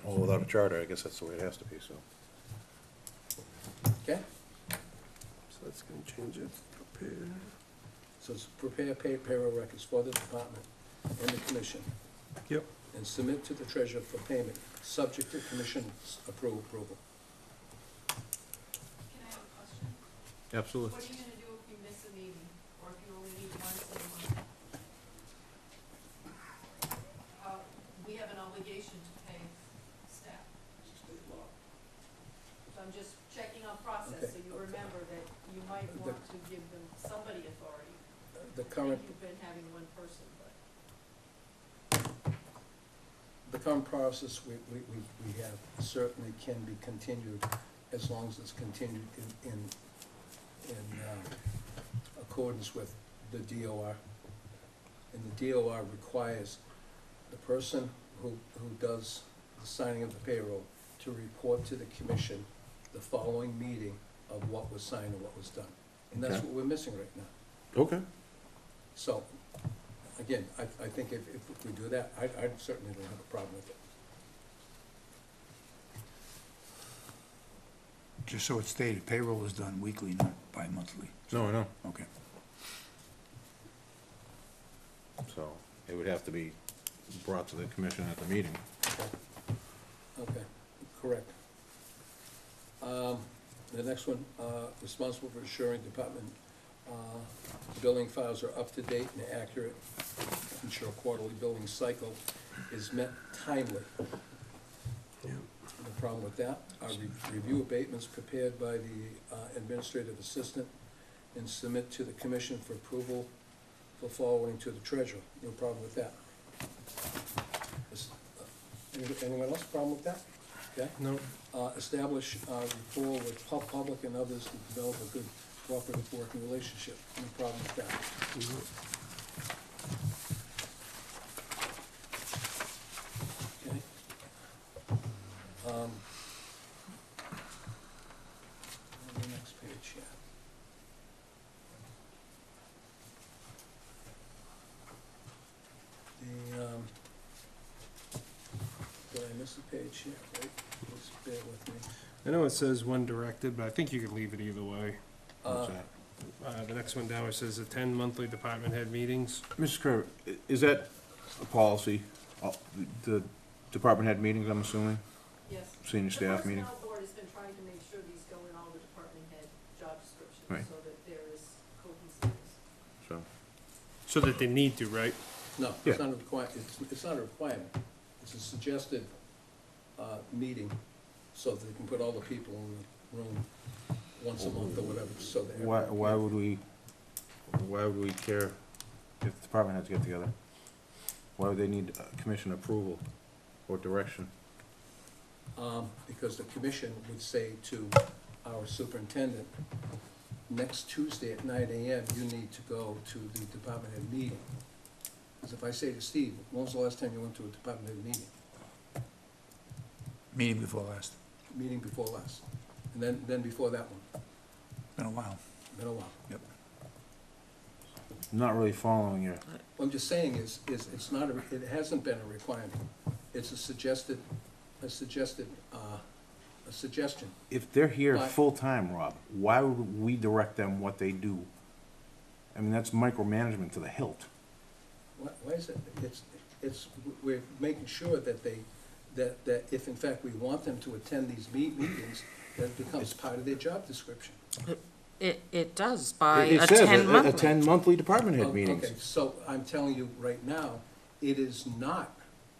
Well, without a charter, I guess that's the way it has to be, so. Okay? So that's gonna change it, prepare. So it's prepare payroll records for the department and the commission. Yep. And submit to the treasurer for payment, subject to commission's approval. Can I have a question? Absolutely. What are you gonna do if you miss a meeting, or if you only meet once in a month? We have an obligation to pay staff. So I'm just checking on process, so you remember that you might want to give them somebody authority. The I think current, you've been having one person, but. the current process we have certainly can be continued as long as it's continued in accordance with the DOR. And the DOR requires the person who does the signing of the payroll to report to the commission the following meeting of what was signed and what was done. And that's Okay. what we're missing right now. Okay. So, again, I think if we do that, I certainly don't have a problem with it. Just so it's stated, payroll is done weekly, not bi-monthly. No, I know. Okay. So it would have to be brought to the commission at the meeting. Okay, correct. The next one, responsible for ensuring department billing files are up to date and accurate. health insurance quarterly billing cycle is met timely. No problem with that. Review abatements prepared by the administrative assistant and submit to the commission for approval for forwarding to the treasurer. No problem with that. Anyone else problem with that? Okay? No. Establish rapport with public and others to develop a good cooperative working relationship. No problem with that. Okay? On the next page here. Did I miss a page here, right? Just bear with me. I know it says when directed, but I think you could leave it either way. Uh, The next one down, it says attend monthly department head meetings. Mr. Kerr, is that a policy, the department head meetings, I'm assuming, Yes. senior staff meeting? The personnel board has been trying to make sure these go in all the department head job descriptions, Right. so that there is cohesiveness. So, So that they need to, right? No, Yeah. it's not a it's not a requirement. It's a suggested, meeting, so that they can put all the people in the room once a month or whatever, so that. why would we care if the department heads get together? Why would they need commission approval or direction? Because the commission would say to our superintendent, next Tuesday at 9 AM, you need to go to the department head meeting. Because if I say to Steve, when was the last time you went to a department head meeting? Meeting before last. Meeting before last, and then before that one, Been a while. been a while. Yep. Not really following you. What I'm just saying is it's not it hasn't been a requirement. It's a suggestion. If they're here Why? full-time, Rob, why would we direct them what they do? I mean, that's micromanagement to the hilt. Why is it, we're making sure that that if in fact we want them to attend these meetings, that it becomes part of their job description. It does by It a says 10 monthly. attend monthly department Oh, head meetings. Okay, so I'm telling you right now, it is not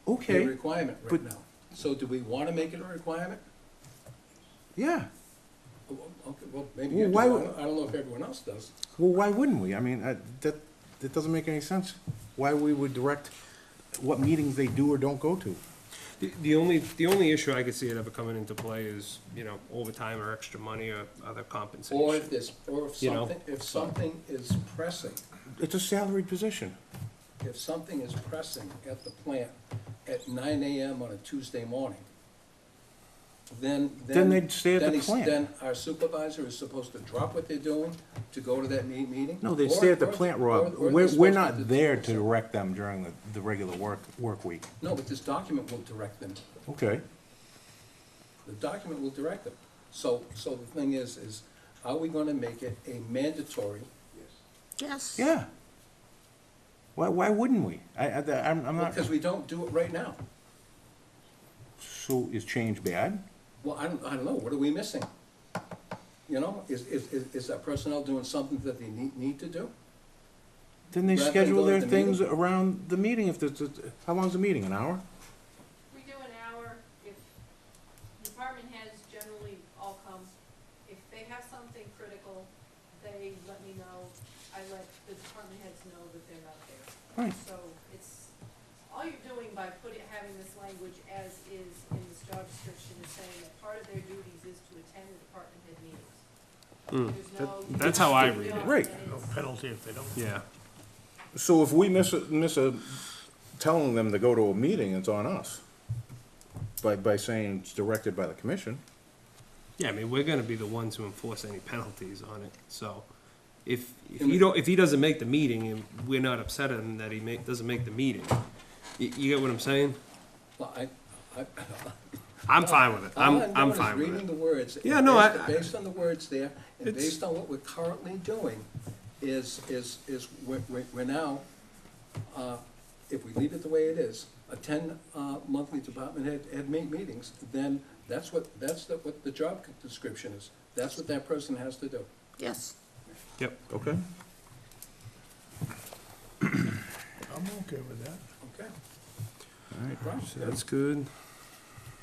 a Okay, requirement right but- now. So do we want to make it a requirement? yeah. Oh, okay, well, maybe you do. Well, I why don't know if everyone else does. Well, why wouldn't we? I mean, that doesn't make any sense. Why we would direct what meetings they do or don't go to. The only issue I could see it ever coming into play is, you know, overtime or extra money or other compensation. Or if You know. something is pressing, It's a salaried position. if something is pressing at the plant at 9 AM on a Tuesday morning, then. Then they'd stay at the then plant. Then our supervisor is supposed to drop what they're doing to go to that meeting? No, they'd Or- stay at the or- plant, or- Rob. or they're We're supposed not to- there to direct them during the regular work week. No, but this document will direct them. Okay. The document will direct them. So the thing is are we gonna make it a mandatory? Yes. Yeah. Why wouldn't we? I'm not, Because we don't do it right now. so is change bad? Well, I don't know, what are we missing? You know, is our personnel doing something that they need to do? Then they Rather than schedule go to their the things meeting? around the meeting if there's, how long's the meeting, an hour? We do an hour, if department heads generally all come, if they have something critical, they let me know, I let the department heads know that they're not there. Right. So it's, all you're doing by having this language as is in this job description is saying that part of their duties is to attend the department head meetings. There's no. That's how I read it. Right. No penalty if they don't. Yeah. So if we miss telling them to go to a meeting, it's on us. By saying it's directed by the commission. Yeah, I mean, we're gonna be the ones who enforce any penalties on it, so if he doesn't make the meeting and we're not upset at him that he doesn't make the meeting, you get what I'm saying? Well, I'm fine with it. I'm fine with Reading it. the words. and Yeah, no, Based on the words there, and It's- based on what we're currently doing, is we're now, if we leave it the way it is, attend monthly department head meetings, then that's what the job description is. That's what that person has to do. Yes. Yep. Okay. I'll I'm okay with that. Okay. All right. Problem. That's good.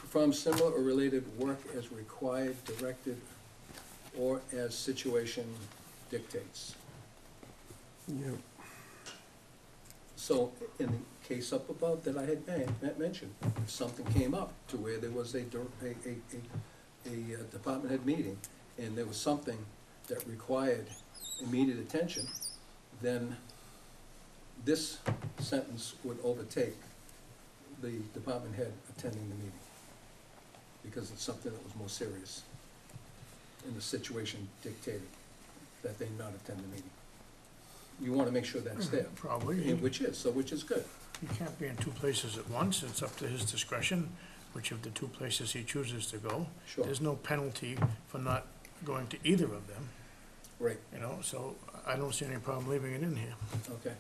Perform similar or related work as required, directed, or as situation dictates. Yep. So in the case up above that I had mentioned, if something came up to where there was a department head meeting, and there was something that required immediate attention, then this sentence would overtake the department head attending the meeting, because it's something that was more serious, and the situation dictated that they not attend the meeting. You wanna make sure that's there, Probably. and which is good. He can't be in two places at once. It's up to his discretion, which of the two places he chooses to go. Sure. There's no penalty for not going to either of them, Right, you know, so I don't see any problem leaving it in here. okay.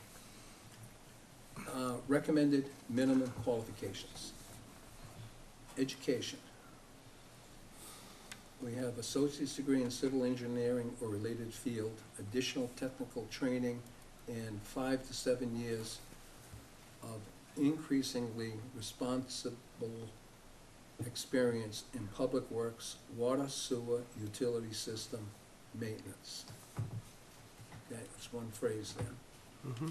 Recommended minimum qualifications. Education. We have associate's degree in civil engineering or related field, additional technical training, and 5 to 7 years of increasingly responsible experience in public works, water, sewer, utility system maintenance. That's one phrase there. Mm-hmm.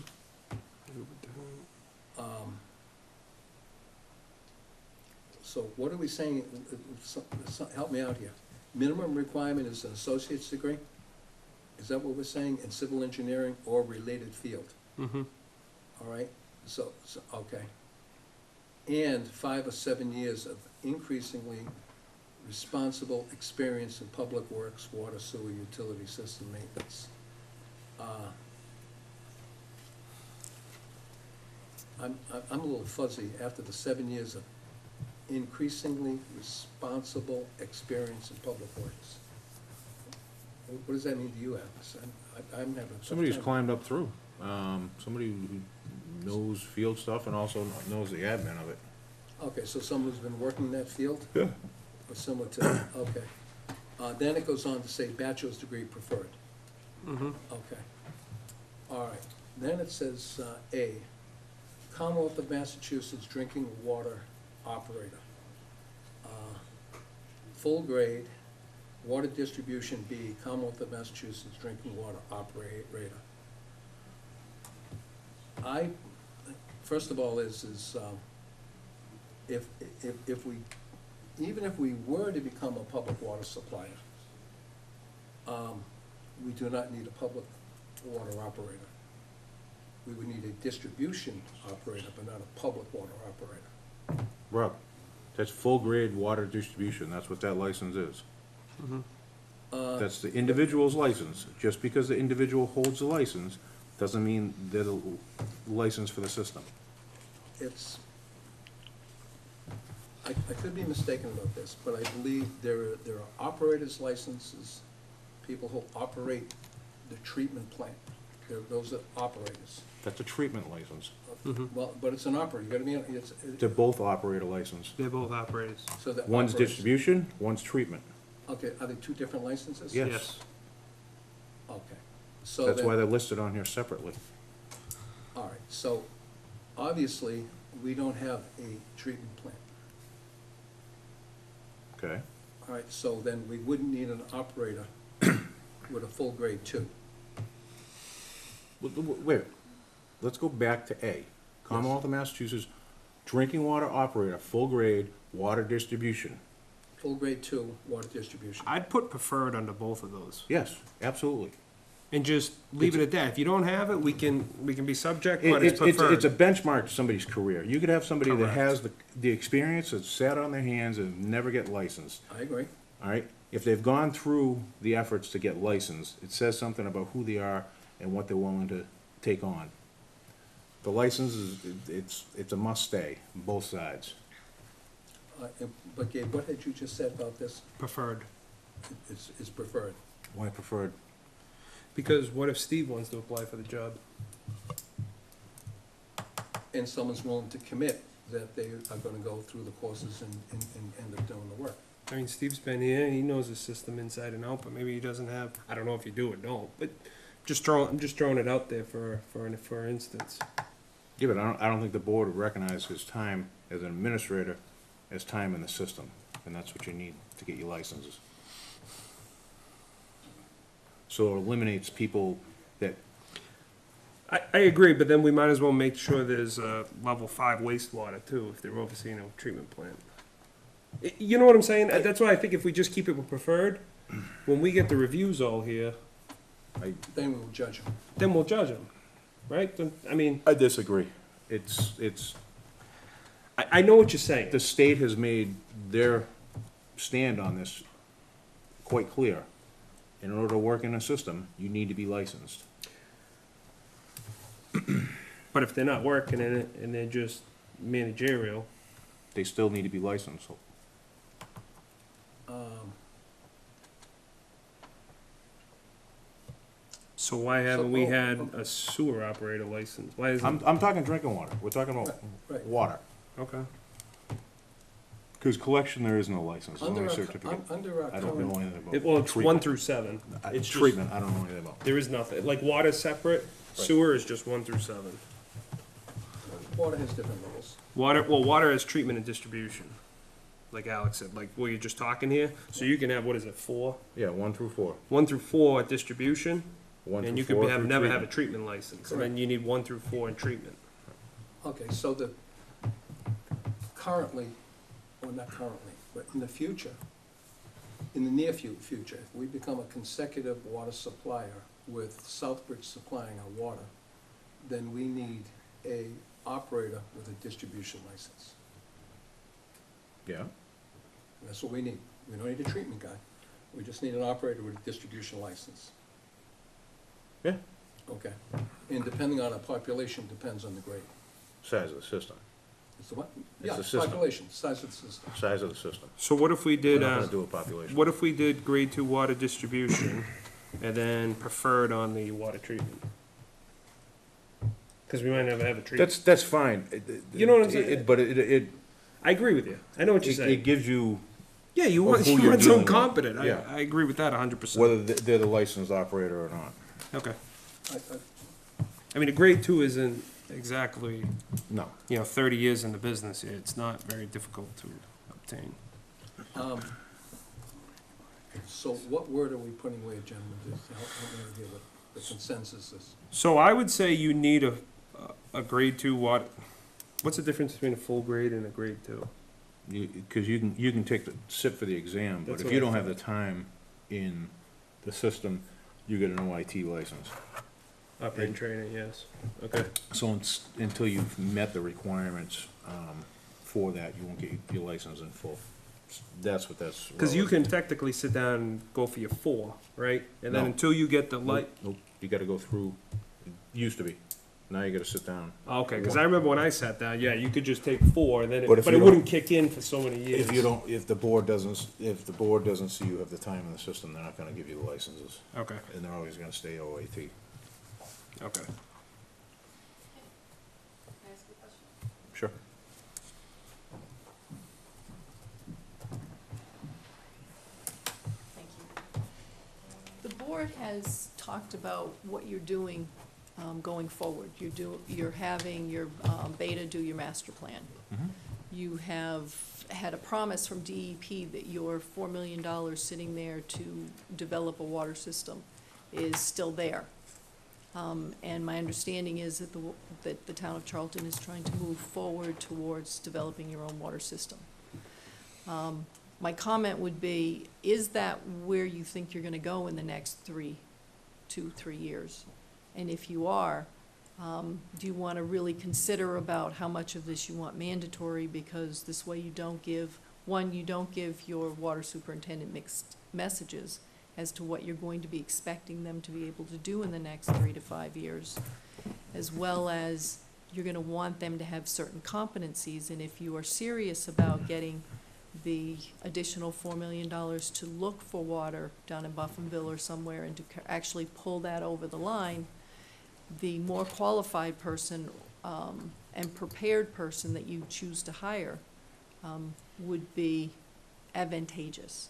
So what are we saying, help me out here. Minimum requirement is an associate's degree? Is that what we're saying, in civil engineering or related field? Mm-hmm. All right, so, okay. And 5 or 7 years of increasingly responsible experience in public works, water, sewer, utility system maintenance. I'm a little fuzzy after the 7 years of increasingly responsible experience in public works. What does that mean to you, Alice? I'm having a tough Somebody who's time. climbed up through, somebody who knows field stuff and also knows the admin of it. Okay, so someone who's been working in that field? Yeah. Or similar to, okay. Then it goes on to say bachelor's degree preferred. Mm-hmm. Okay. All right. Then it says, A, Commonwealth of Massachusetts drinking water operator. Full grade, water distribution, B, Commonwealth of Massachusetts drinking water operator. First of all, if we, even if we were to become a public water supplier, we do not need a public water operator. We would need a distribution operator, but not a public water operator. Rob, that's full grade water distribution, that's what that license is. That's the individual's license. Just because the individual holds the license, doesn't mean they're the license for the system. It's, I could be mistaken about this, but I believe there are operators' licenses, people who operate the treatment plant. Those are operators. That's a treatment license. Well, but it's an operator, you gotta be, They're both operator license. They're both operators. so that. One's operators- distribution, one's treatment. Okay, are they two different licenses? Yes. Okay, so That's why then, they're listed on here separately. all right, so obviously, we don't have a treatment plant. Okay. All right, so then we wouldn't need an operator with a full grade 2. Wait, let's go back to A. Commonwealth of Massachusetts, drinking water operator, full grade, water distribution. Full grade 2, water distribution. I'd put preferred under both of those. Yes, absolutely. And just leave it at that. If you don't have it, we can be subject, but it's It's preferred. a benchmark to somebody's career. You could have somebody that Correct. has the experience, that's sat on their hands and never get licensed, I agree. all right? If they've gone through the efforts to get licensed, it says something about who they are and what they're willing to take on. The license is, it's a must-stay, both sides. But Gabe, what had you just said about this? Preferred. Is preferred. Why preferred? Because what if Steve wants to apply for the job? And someone's willing to commit that they are gonna go through the courses and end up doing the work. I mean, Steve's been here, he knows the system inside and out, but maybe he doesn't have, I don't know if you do or don't, but I'm just throwing it out there for instance. Yeah, but I don't think the board would recognize his time as an administrator as time in the system, and that's what you need to get your licenses. So it eliminates people that, I agree, but then we might as well make sure there's a level 5 wastewater too, if they're overseeing a treatment plant. You know what I'm saying? That's why I think if we just keep it with preferred, when we get the reviews all here, Then we will judge them. then we'll judge them, right? Then- I mean, I disagree. It's, I know what you're saying. the state has made their stand on this quite clear. In order to work in a system, you need to be licensed. But if they're not working in it and they're just managerial, They still need to be licensed. so why haven't we So- had a sewer operator license? Why isn't? I'm talking drinking water. We're talking about Right. water. Okay. Because collection, there is no license, Under only our, certificate. under our I don't know current, anything about. Well, it's 1 treatment. through 7. It's just- Treatment, I don't know anything about. There is nothing. Like water's separate, sewer is just 1 through 7. water has different levels. Water has treatment and distribution. Like Alex said, like what you're just talking here. So you can have, what is it, 4? Yeah, 1 through 4. 1 through 4 at distribution, 1 and you through could 4 have, through never have a treatment. treatment license. And then you need 1 through 4 in treatment. Okay, so currently, or not currently, but in the future, in the near future, if we become a consecutive water supplier with Southbridge supplying our water, then we need a operator with a distribution license. Yeah, That's what we need. We don't need a treatment guy. We just need an operator with a distribution license. yeah, Okay. And depending on our population, depends on the grade. size of the system, It's the what? It's Yeah, the system. population, size of the system. size of the system. So what if we We're did, not gonna do a population. what if we did grade 2 water distribution and then preferred on the water treatment? Because we might never have a treatment. That's fine. You know what I'm saying? But it I agree with you. I know what you're saying. gives you, Yeah, you of want, who you you're want dealing someone with. competent. Yeah. I agree with that 100%. whether they're the licensed operator or not. Okay. I- I mean, a grade 2 isn't exactly, No. 30 years in the business here. It's not very difficult to obtain. So what word are we putting where, gentlemen, to help me here what the consensus is? So I would say you need a grade 2 water. What's the difference between a full grade and a grade 2? Because you can sit for the exam, but That's if what you I don't have the time in the system, you get an OIT license. Operating training, yes. Okay. So until you've met the requirements for that, you won't get your license in full. That's what that's. Because you can technically sit down and go for your 4, right? And then No. until you get the light. Nope, you gotta go through, it used to be. Now you gotta sit down. Okay, because I remember when I sat down, yeah, you could just take 4 and then But if but you it don't- wouldn't kick in for so many years. If the board doesn't see you have the time in the system, they're not gonna give you the licenses, Okay, and they're always gonna stay OIT. okay. Can I ask you a question? Sure. Thank you. The board has talked about what you're doing going forward. You're having your Beta do your master plan. Mhm. You have had a promise from DEP that your $4 million sitting there to develop a water system is still there. And my understanding is that the town of Charlton is trying to move forward towards developing your own water system. My comment would be, is that where you think you're gonna go in the next 2-3 years? And if you are, do you wanna really consider about how much of this you want mandatory? Because this way you don't give your water superintendent mixed messages as to what you're going to be expecting them to be able to do in the next 3 to 5 years, as well as you're gonna want them to have certain competencies, and if you are serious about getting the additional $4 million to look for water down in Buffinville or somewhere and to actually pull that over the line, the more qualified person and prepared person that you choose to hire would be advantageous.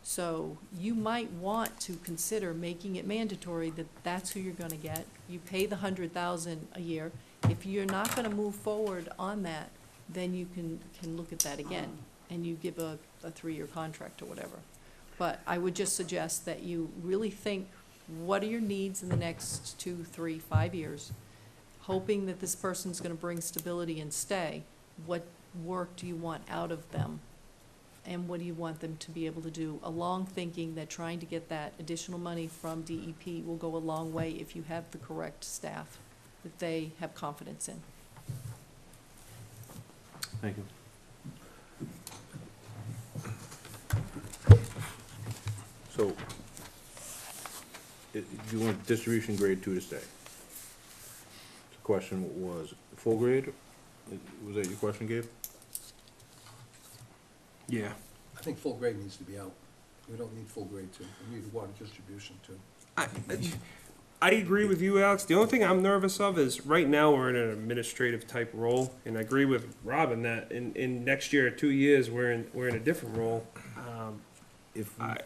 So you might want to consider making it mandatory that that's who you're gonna get. You pay the $100,000 a year. If you're not gonna move forward on that, then you can look at that again, and you give a 3-year contract or whatever. But I would just suggest that you really think, what are your needs in the next 2, 3, 5 years? Hoping that this person's gonna bring stability and stay. What work do you want out of them? And what do you want them to be able to do? Along thinking that trying to get that additional money from DEP will go a long way if you have the correct staff that they have confidence in. Thank you. So, you want distribution grade 2 to stay? The question was, full grade? Was that your question, Gabe? Yeah. I think full grade needs to be out. We don't need full grade two. We need water distribution too. I agree with you, Alex. The only thing I'm nervous of is right now we're in an administrative type role, and I agree with Robin that in next year or 2 years, we're in a different role. If, Hire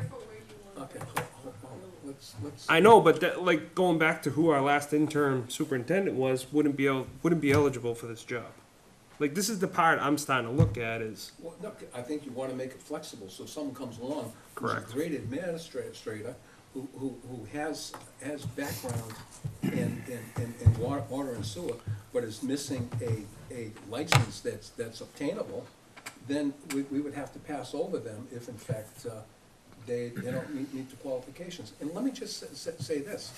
for where you want Okay, to hold on. Let's. I know, but that, like, going back to who our last interim superintendent was, wouldn't be eligible for this job. Like, this is the part I'm starting to look at is, Well, look, I think you wanna make it flexible, so if someone comes along who's a Correct. great administrator, who has background in water and sewer, but is missing a license that's obtainable, then we would have to pass over them if in fact, they don't meet the qualifications. And let me just say this,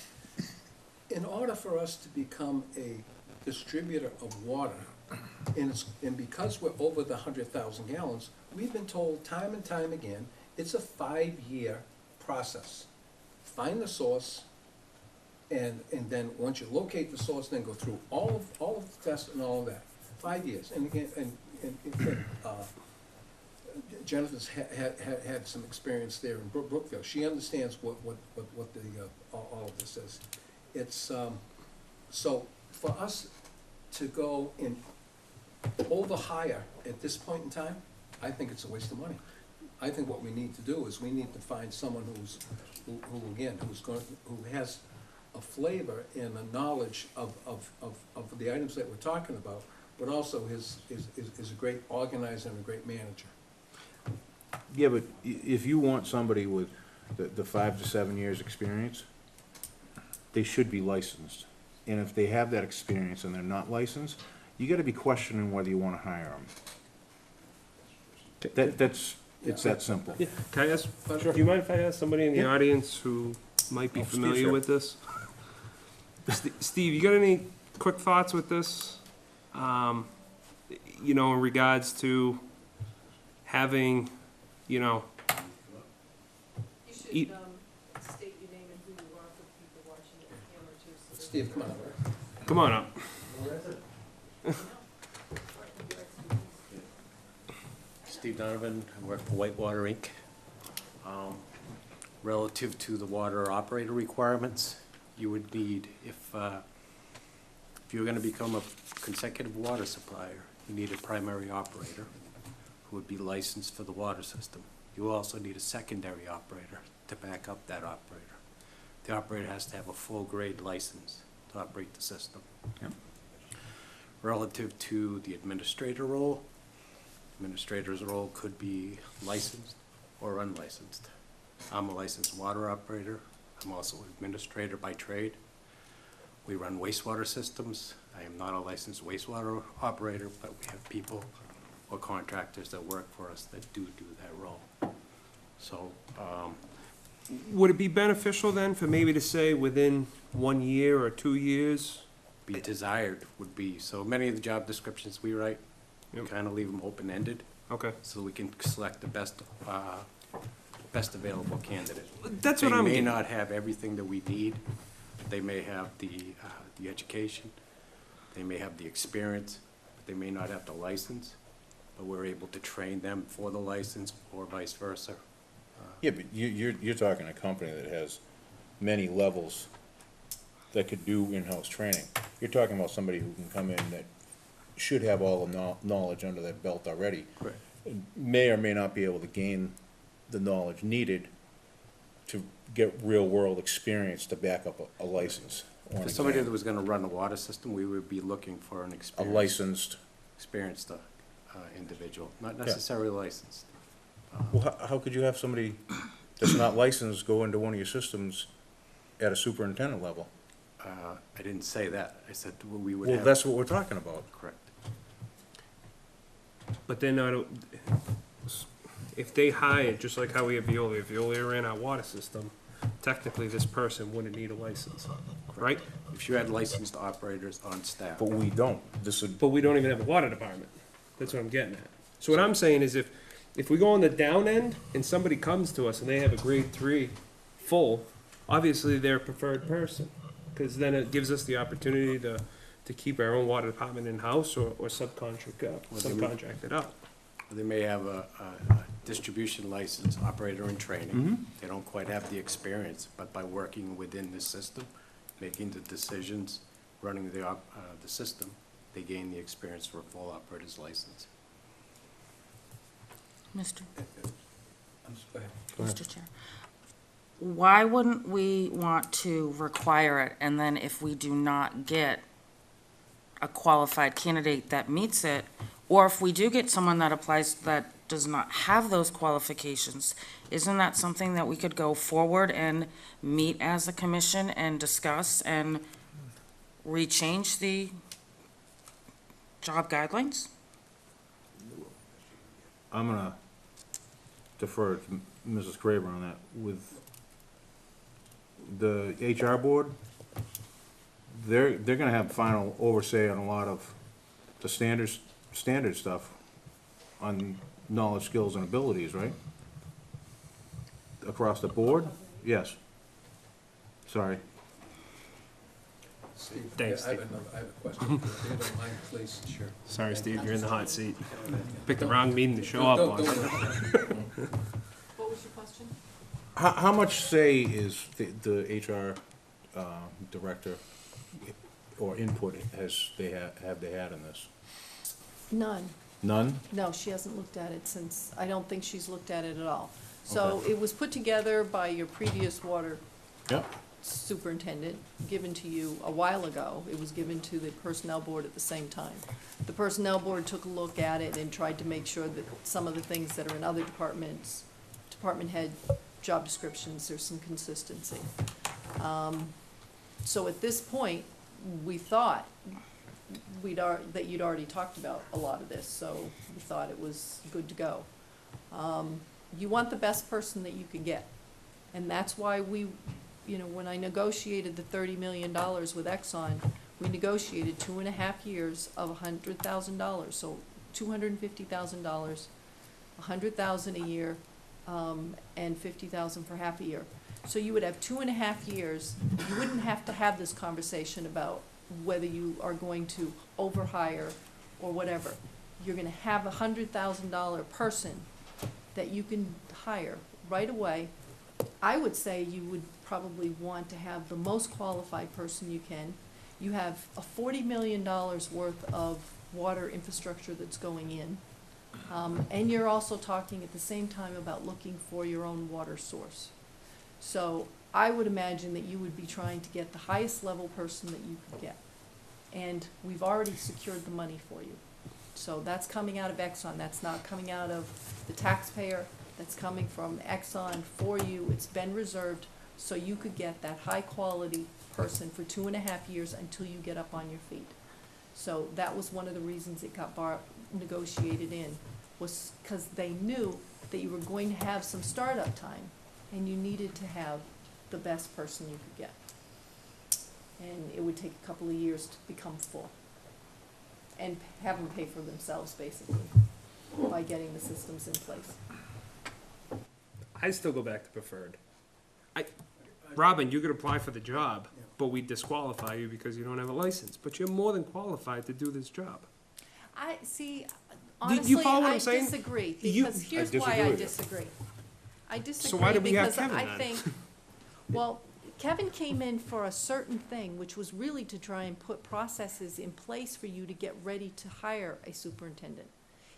in order for us to become a distributor of water, and because we're over the 100,000 gallons, we've been told time and time again, it's a 5-year process. Find the source, and then once you locate the source, then go through all of the tests and all of that. 5 years, and again, Jennifer's had some experience there in Brookfield. She understands what the, all of this is. It's, so for us to go and over-hire at this point in time, I think it's a waste of money. I think what we need to do is we need to find someone who has a flavor and a knowledge of the items that we're talking about, but also is a great organizer and a great manager. yeah, but if you want somebody with the 5 to 7 years experience, they should be licensed. And if they have that experience and they're not licensed, you gotta be questioning whether you wanna hire them. It's that simple. yeah, can I ask, Sure. do you mind if I ask somebody in the Yeah. audience who might be Oh, Steve, familiar sure. with this? Steve, you got any quick thoughts with this? You know, in regards to having, you know, You Eat- should, state your name and who you are for the people watching it on camera too. So that- Steve, come on over. come on up. Steve Donovan, I work for Whitewater Inc. Relative to the water operator requirements, you would need, if you're gonna become a consecutive water supplier, you need a primary operator who would be licensed for the water system. You also need a secondary operator to back up that operator. The operator has to have a full grade license to operate the system. Yep. Relative to the administrator role, administrator's role could be licensed or unlicensed. I'm a licensed water operator. I'm also an administrator by trade. We run wastewater systems. I am not a licensed wastewater operator, but we have people or contractors that work for us that do that role. So, Would it be beneficial then for maybe to say within 1 year or 2 years? be desired would be, so many of the job descriptions we write, we Yep. kind of leave them open-ended, Okay, so we can select the best available candidate. that's what I'm They may getting. not have everything that we need. They may have the education, they may have the experience, but they may not have the license. But we're able to train them for the license or vice versa. Yeah, but you're talking a company that has many levels that could do in-house training. You're talking about somebody who can come in that should have all the knowledge under their belt already. Correct. May or may not be able to gain the knowledge needed to get real-world experience to back up a license on For a somebody can. that was gonna run the water system, we would be looking for an A experienced licensed, individual, not necessarily licensed. well, how could you have somebody that's not licensed go into one of your systems at a superintendent level? I didn't say that. I said we would Well, have. that's what we're talking about. Correct. But then I don't, if they hired, just like how we have Veolia, if Veolia ran our water system, technically this person wouldn't need a license, right? If you had licensed operators on staff. But we don't. This would, But we don't even have a water department. That's what I'm getting at. So what I'm saying is if we go on the down end and somebody comes to us and they have a grade 3 full, obviously they're a preferred person. Because then it gives us the opportunity to keep our own water department in-house or subcontract it out. They may have a distribution license, operator in training. They don't quite have the experience, but by working within the system, making the decisions, running the system, they gain the experience for a full operator's license. Mr. Go ahead. Mr. Chair. Why wouldn't we want to require it, and then if we do not get a qualified candidate that meets it, or if we do get someone that applies that does not have those qualifications, isn't that something that we could go forward and meet as a commission and discuss and rechange the job guidelines? I'm gonna defer to Mrs. Craver on that. With the HR board, they're gonna have final oversight on a lot of the standard stuff on knowledge, skills, and abilities, right? Across the board? Yes. Sorry. Steve, Thanks, I have a question. If you don't mind, please. Sure. Sorry, Steve, you're in the hot seat. Picked the wrong meeting to show up Don't- on. don't- What was your question? How much say is the HR director or input have they had in this? None. None? No, she hasn't looked at it since, I don't think she's looked at it at all. So it was put together by your previous water Yep. superintendent, given to you a while ago. It was given to the personnel board at the same time. The personnel board took a look at it and tried to make sure that some of the things that are in other departments, department head job descriptions, there's some consistency. So at this point, we thought that you'd already talked about a lot of this, so we thought it was good to go. You want the best person that you can get. And that's why we, when I negotiated the $30 million with Exxon, we negotiated 2.5 years of $100,000, so $250,000, $100,000 a year, and $50,000 for half a year. So you would have 2.5 years. You wouldn't have to have this conversation about whether you are going to overhire or whatever. You're gonna have a $100,000 person that you can hire right away. I would say you would probably want to have the most qualified person you can. You have a $40 million worth of water infrastructure that's going in. And you're also talking at the same time about looking for your own water source. So I would imagine that you would be trying to get the highest level person that you could get. And we've already secured the money for you. So that's coming out of Exxon, that's not coming out of the taxpayer, that's coming from Exxon for you. It's been reserved so you could get that high-quality person for 2.5 years until you get up on your feet. So that was one of the reasons it got negotiated in, was because they knew that you were going to have some startup time, and you needed to have the best person you could get. And it would take a couple of years to become full. And have them pay for themselves, basically, by getting the systems in place. I still go back to preferred. Robin, you could apply for the job, but we disqualify you because you don't have a license. But you're more than qualified to do this job. I, see, you honestly, follow what I I'm saying? disagree, You- because here's I why disagree I with you. disagree. I why disagree did we have because Kevin I then? think, well, Kevin came in for a certain thing, which was really to try and put processes in place for you to get ready to hire a superintendent.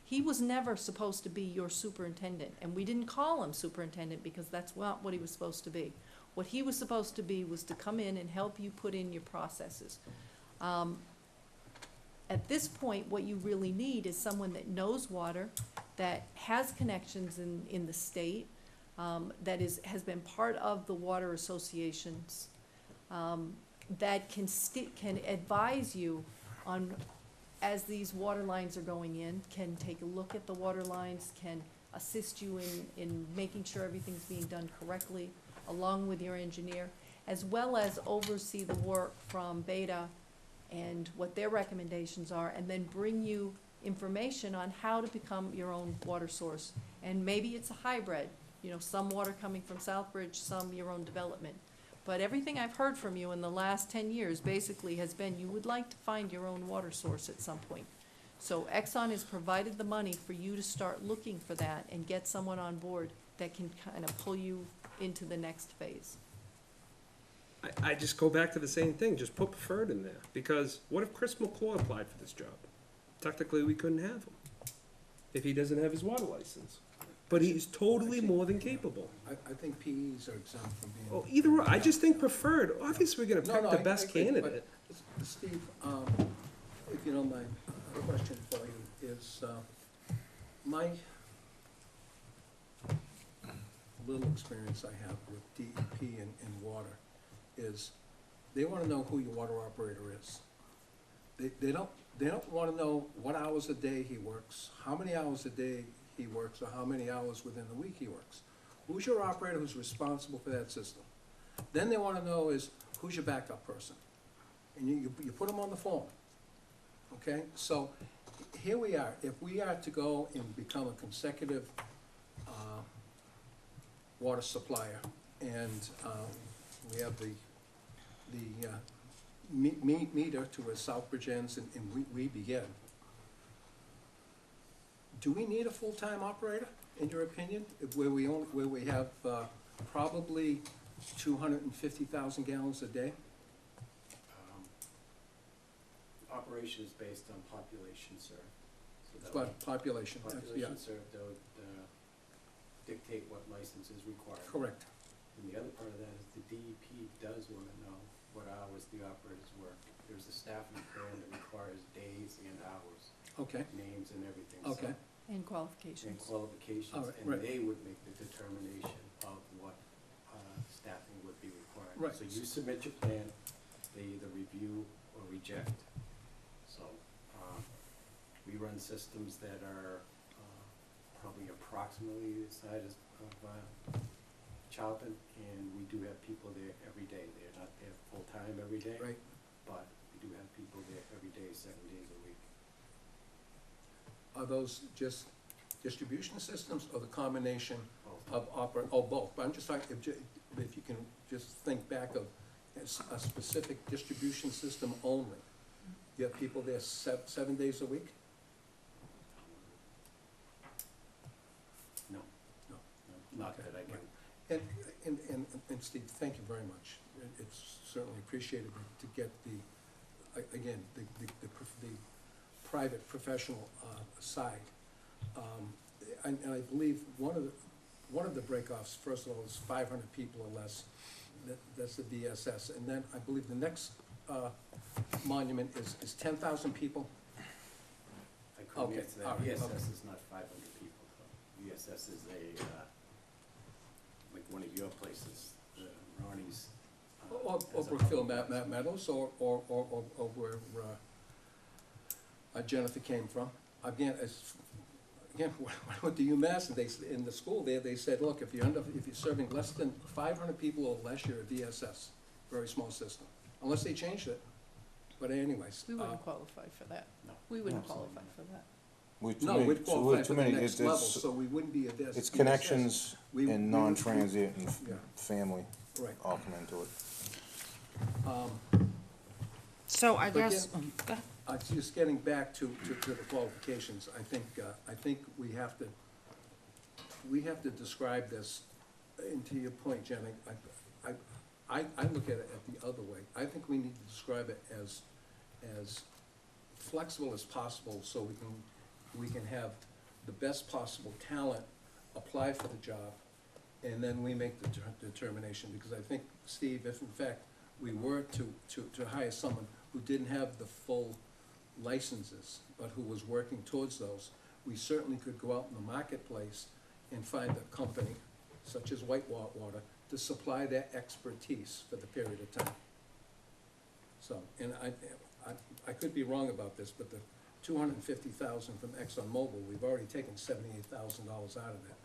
He was never supposed to be your superintendent, and we didn't call him superintendent because that's not what he was supposed to be. What he was supposed to be was to come in and help you put in your processes. At this point, what you really need is someone that knows water, that has connections in the state, that has been part of the water associations, that can advise you on, as these water lines are going in, can take a look at the water lines, can assist you in making sure everything's being done correctly, along with your engineer, as well as oversee the work from Beta and what their recommendations are, and then bring you information on how to become your own water source. And maybe it's a hybrid, you know, some water coming from Southbridge, some your own development. But everything I've heard from you in the last 10 years basically has been you would like to find your own water source at some point. So Exxon has provided the money for you to start looking for that and get someone on board that can kind of pull you into the next phase. I just go back to the same thing, just put preferred in there, because what if Chris McClure applied for this job? Technically, we couldn't have him, if he doesn't have his water license. But he's totally more than capable. I think PEs are exempt from being. Oh, either way, I just think preferred, obviously, we're gonna No, pick no, the I best agree, but, candidate. Steve, if you don't mind, a question for you is, my little experience I have with DEP and water is, they wanna know who your water operator is. They don't wanna know what hours a day he works, how many hours a day he works, or how many hours within the week he works. Who's your operator who's responsible for that system? Then they wanna know is, who's your backup person? And you put them on the phone, okay? So, here we are, if we are to go and become a consecutive, water supplier, and, we have the meter to where Southbridge ends and we begin. Do we need a full-time operator, in your opinion, where we have probably 250,000 gallons a day? Operation is based on population served. So that But would- population, yeah, Population served, that would dictate what license is required. correct. And the other part of that is the DEP does want to know what hours the operators work. There's a staffing plan that requires days and hours, Okay, names and everything. okay, And And qualifications. qualifications, All right, and right. they would make the determination of what staffing would be required. Right. So you submit your plan, they either review or reject. So, we run systems that are probably approximately the size of Charlton, and we do have people there every day. They're not there full-time every day. right. But we do have people there every day, 7 days a week. Are those just distribution systems or the combination Both. of both? But I'm just talking, if you can just think back of a specific distribution system only. You have people there 7 days a week? No. No. No, not Okay. that I can. And Steve, thank you very much. It's certainly appreciated to get again, the private professional side. And I believe one of the breakoffs, first of all, is 500 people or less. That's the VSS. And then I believe the next monument is 10,000 people. I couldn't Okay, answer all that. right, VSS okay. is not 500 people, though. VSS is like one of your places, Ronnie's. Or has a Brookfield couple Meadows, or where Jennifer came from. Again, when I went to UMass, and in the school there, they said, look, if you're serving less than 500 people or less, you're a VSS, very small system, unless they changed it. But anyways. We wouldn't qualify for that. No. We wouldn't No. qualify for that. No, we'd qualify for too the many. next level, so we wouldn't be a VSS. It's connections We- we and would- non-transient and Yeah. family Right. all come into it. So I But guess, yeah. Just getting back to the qualifications, I think we have to describe this, and to your point, Jen, I look at it the other way. I think we need to describe it as flexible as possible, so we can have the best possible talent apply for the job, and then we make the determination, because I think, Steve, if in fact we were to hire someone who didn't have the full licenses, but who was working towards those, we certainly could go out in the marketplace and find a company, such as Whitewater, to supply that expertise for the period of time. So, and I could be wrong about this, but the $250,000 from ExxonMobil, we've already taken $78,000 out of that.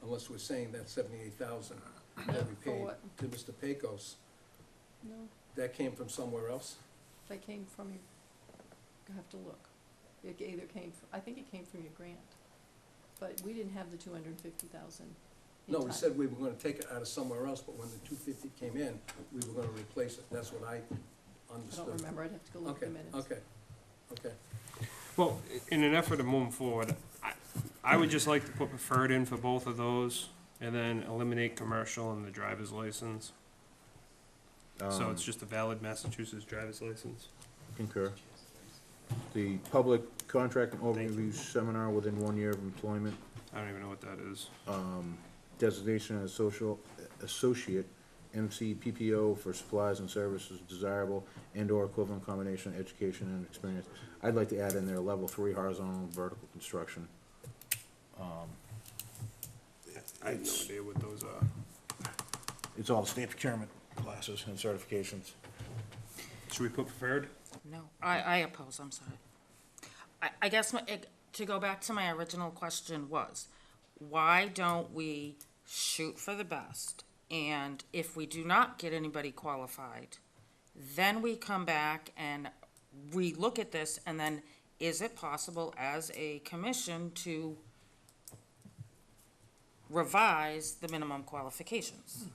Unless we're saying that $78,000 that we For paid what? to Mr. Pecos, No, that came from somewhere else? that came from your, I have to look. It either came, I think it came from your grant, but we didn't have the 250,000 in No, we time. said we were gonna take it out of somewhere else, but when the 250 came in, we were gonna replace it. That's what I I understood. don't remember, I'd have to go look at Okay, the minutes. okay. Well, in an effort of moving forward, I would just like to put preferred in for both of those, and then eliminate commercial and the driver's license. So it's just a valid Massachusetts driver's license. Concur. The public contract and overview seminar within 1 year of employment, I don't even know what that is. designation as associate, MC, PPO for supplies and services desirable, and/or equivalent combination of education and experience. I'd like to add in there level 3 horizontal and vertical construction. I have no idea what those are. It's all state procurement classes and certifications. Should we put preferred? No, I oppose, I'm sorry. I guess to go back to my original question was, why don't we shoot for the best? And if we do not get anybody qualified, then we come back and relook at this, and then is it possible as a commission to revise the minimum qualifications?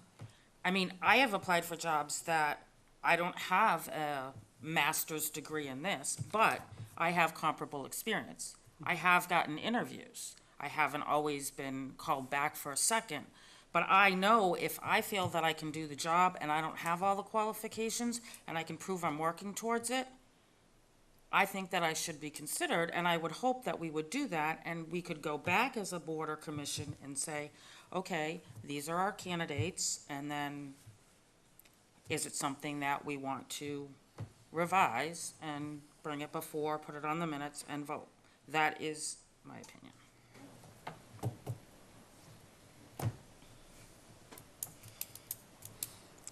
I mean, I have applied for jobs that I don't have a master's degree in this, but I have comparable experience. I have gotten interviews. I haven't always been called back for a second. But I know if I feel that I can do the job and I don't have all the qualifications and I can prove I'm working towards it, I think that I should be considered, and I would hope that we would do that, and we could go back as a board or commission and say, okay, these are our candidates, and then is it something that we want to revise and bring it before, put it on the minutes, and vote? That is my opinion.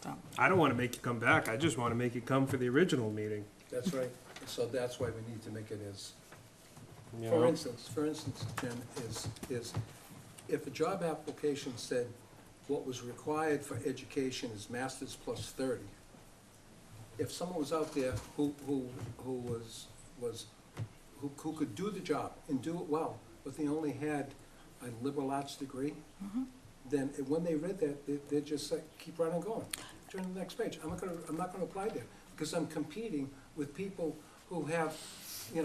So, I don't wanna make you come back, I just wanna make you come for the original meeting. That's right. So that's why we need to make it as, You for know? instance, Jim, is if a job application said what was required for education is masters plus 30, if someone was out there who could do the job and do it well, but they only had a liberal arts degree, then when they read that, they'd just say, keep right on going. Turn to the next page. I'm not gonna apply there, because I'm competing with people who have,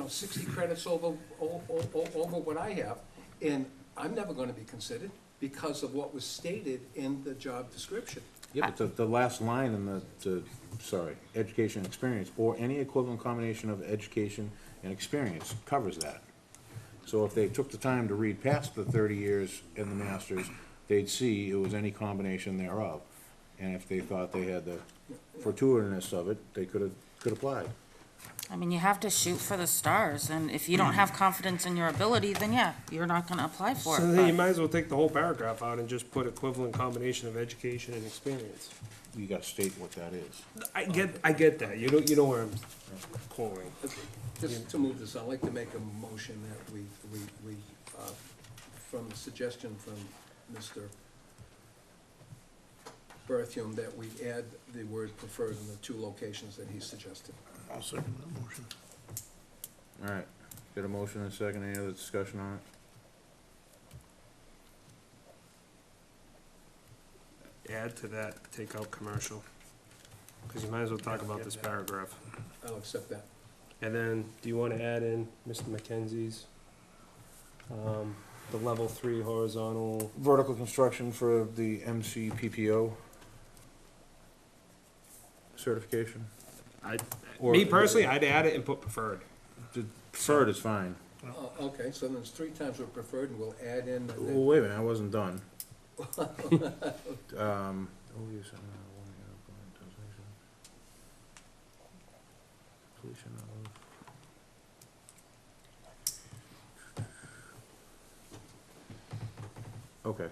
60 credits over what I have, and I'm never gonna be considered because of what was stated in the job description. Yeah, but the last line in education and experience, or any equivalent combination of education and experience covers that. So if they took the time to read past the 30 years in the masters, they'd see it was any combination thereof. And if they thought they had the fortuitousness of it, they could apply. I mean, you have to shoot for the stars, and if you don't have confidence in your ability, then yeah, you're not gonna apply for So it. then you but- might as well take the whole paragraph out and just put equivalent combination of education and experience. You gotta state what that is. I get that, you know where I'm going. Just to move this, I'd like to make a motion that we, from the suggestion from Mr. Berthium, that we add the word preferred in the 2 locations that he suggested. I'll second that motion. All right, got a motion and a second, any other discussion on it? Add to that, take out commercial, because you might as well talk about this paragraph. I'll accept that. And then, do you wanna add in Mr. McKenzie's, the level 3 horizontal? Vertical construction for the MCPPO certification? Or- Me personally, I'd add it and put preferred. Preferred is fine. Okay, so there's 3 times we're preferred, and we'll add in, Well, wait a minute, I wasn't done. Oh, yes, completion of. Okay,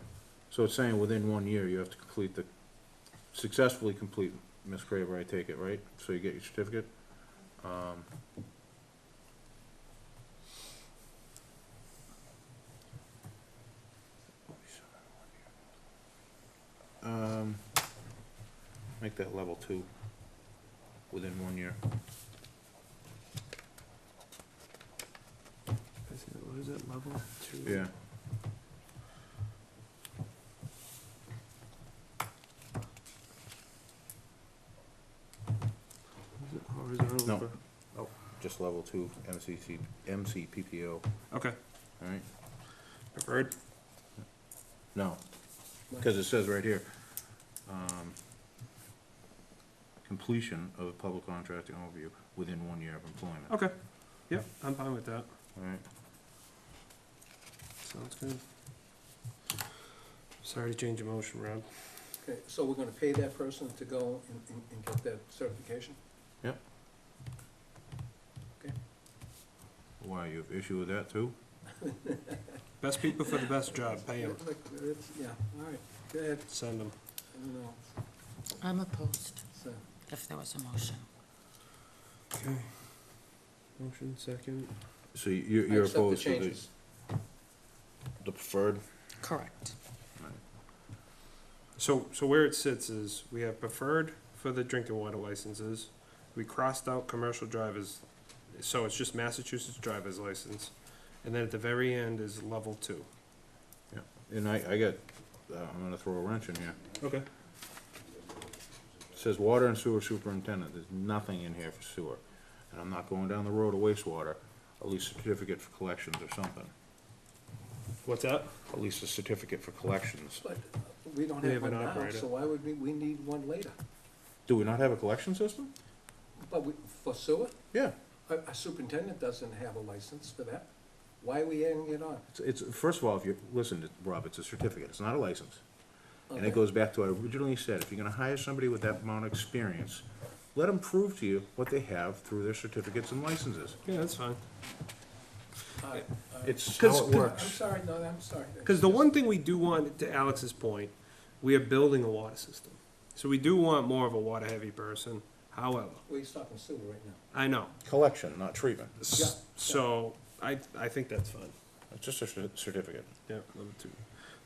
so it's saying within 1 year, you have to successfully complete, Ms. Craver, I take it, right? So you get your certificate? Make that level 2, within 1 year. What is it, level 2? Yeah. Is it horizontal? No. Just level 2, MCPPO, Okay, all right? preferred? No, because it says right here, completion of a public contracting overview within 1 year of employment, all Okay, yep, I'm fine with that. right? Sounds good. Sorry to change your motion, Rob. Okay, so we're gonna pay that person to go and get that certification? Why, you have issue with that too? Best people for the best job, pay them, Yeah, all right, go ahead, send them. I don't know, I'm opposed, so, if there was a motion. Okay. Motion, second. So I you're accept the opposed to changes. the preferred? Correct. So where it sits is, we have preferred for the drinking water licenses. We crossed out commercial drivers, so it's just Massachusetts driver's license. And then at the very end is level 2. And I got, I'm gonna throw a wrench in here. Okay. It says water and sewer superintendent, there's nothing in here for sewer. And I'm not going down the road of wastewater, at least certificate for collections or something. What's that? At least a certificate for collections. But we don't We have have an one now, operator. so why would we need one later? Do we not have a collection system? But for sewer, Yeah. a superintendent doesn't have a license for that. Why are we adding it on? It's, first of all, if you, listen, Rob, it's a certificate, it's not a license. And Okay. it goes back to what I originally said, if you're gonna hire somebody with that amount of experience, let them prove to you what they have through their certificates and licenses. Yeah, that's fine. All right, It's Cause- how it I'm works. sorry, no, I'm sorry. Because the one thing we do want, to Alex's point, we are building a water system. So we do want more of a water-heavy person. However, Well, he's talking sewer right now. I know. Collection, not treatment. Yeah. So I think that's fine. It's just a certificate. Yeah, level 2.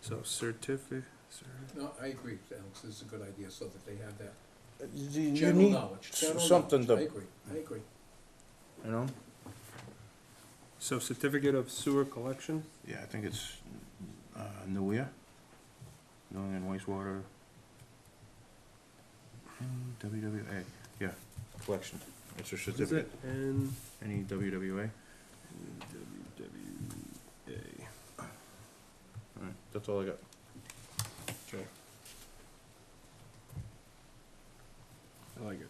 So certificate. No, I agree, Alex, this is a good idea, so that they have that You general need knowledge. General something knowledge. to, I agree. you know? So certificate of sewer collection. Yeah, I think it's, NUIA, New England Wastewater, WWA, yeah, collection, it's a What is certificate, it? N any WWA, WWA. alright, that's all I got. Okay. I like it.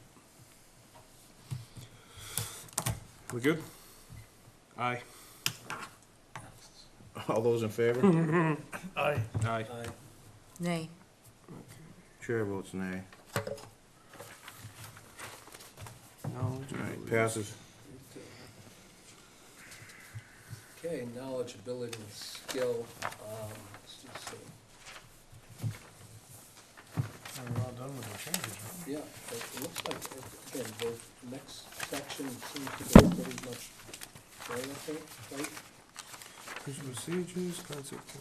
We good? Aye. All those in favor? Aye. Aye. Aye. Nay. Chair votes nay. Knowledge. Alright, passes. Okay, knowledge, ability, and skill, let's just see. We're all done with the changes, right? Yeah, it looks like, again, the next section seems to go pretty much right, I think, right? Procedures, concept.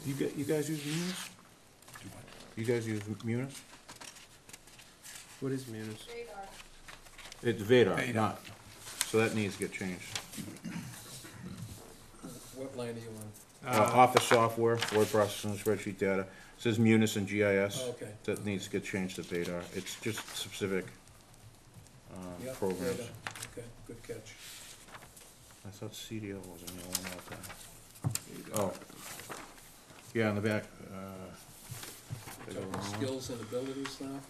You guys use Munis? You guys use Munis? What is Munis? Radar. It's Vadar, not, so that needs to get changed. What line are you on? Office software, word processing, spreadsheet data, it says Munis and GIS. Oh, okay. That needs to get changed to Vadar, it's just specific, Yep, programs. radar. Okay, good catch. I thought CDL was in the one all time. Oh. Yeah, in the back, did I go Talking wrong one? skills and abilities now?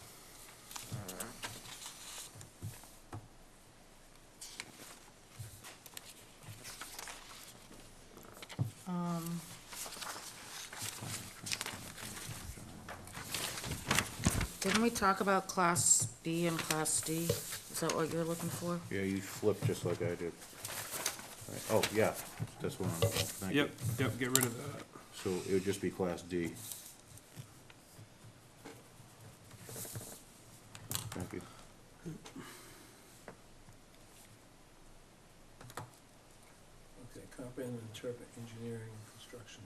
Didn't we talk about Class B and Class D? Is that what you're looking for? Yeah, you flipped just like I did. Right. Oh, yeah, that's what I'm, thank you. Yep, get rid of that. So it would just be Class D. Thank you. Okay, comprehend and interpret engineering and construction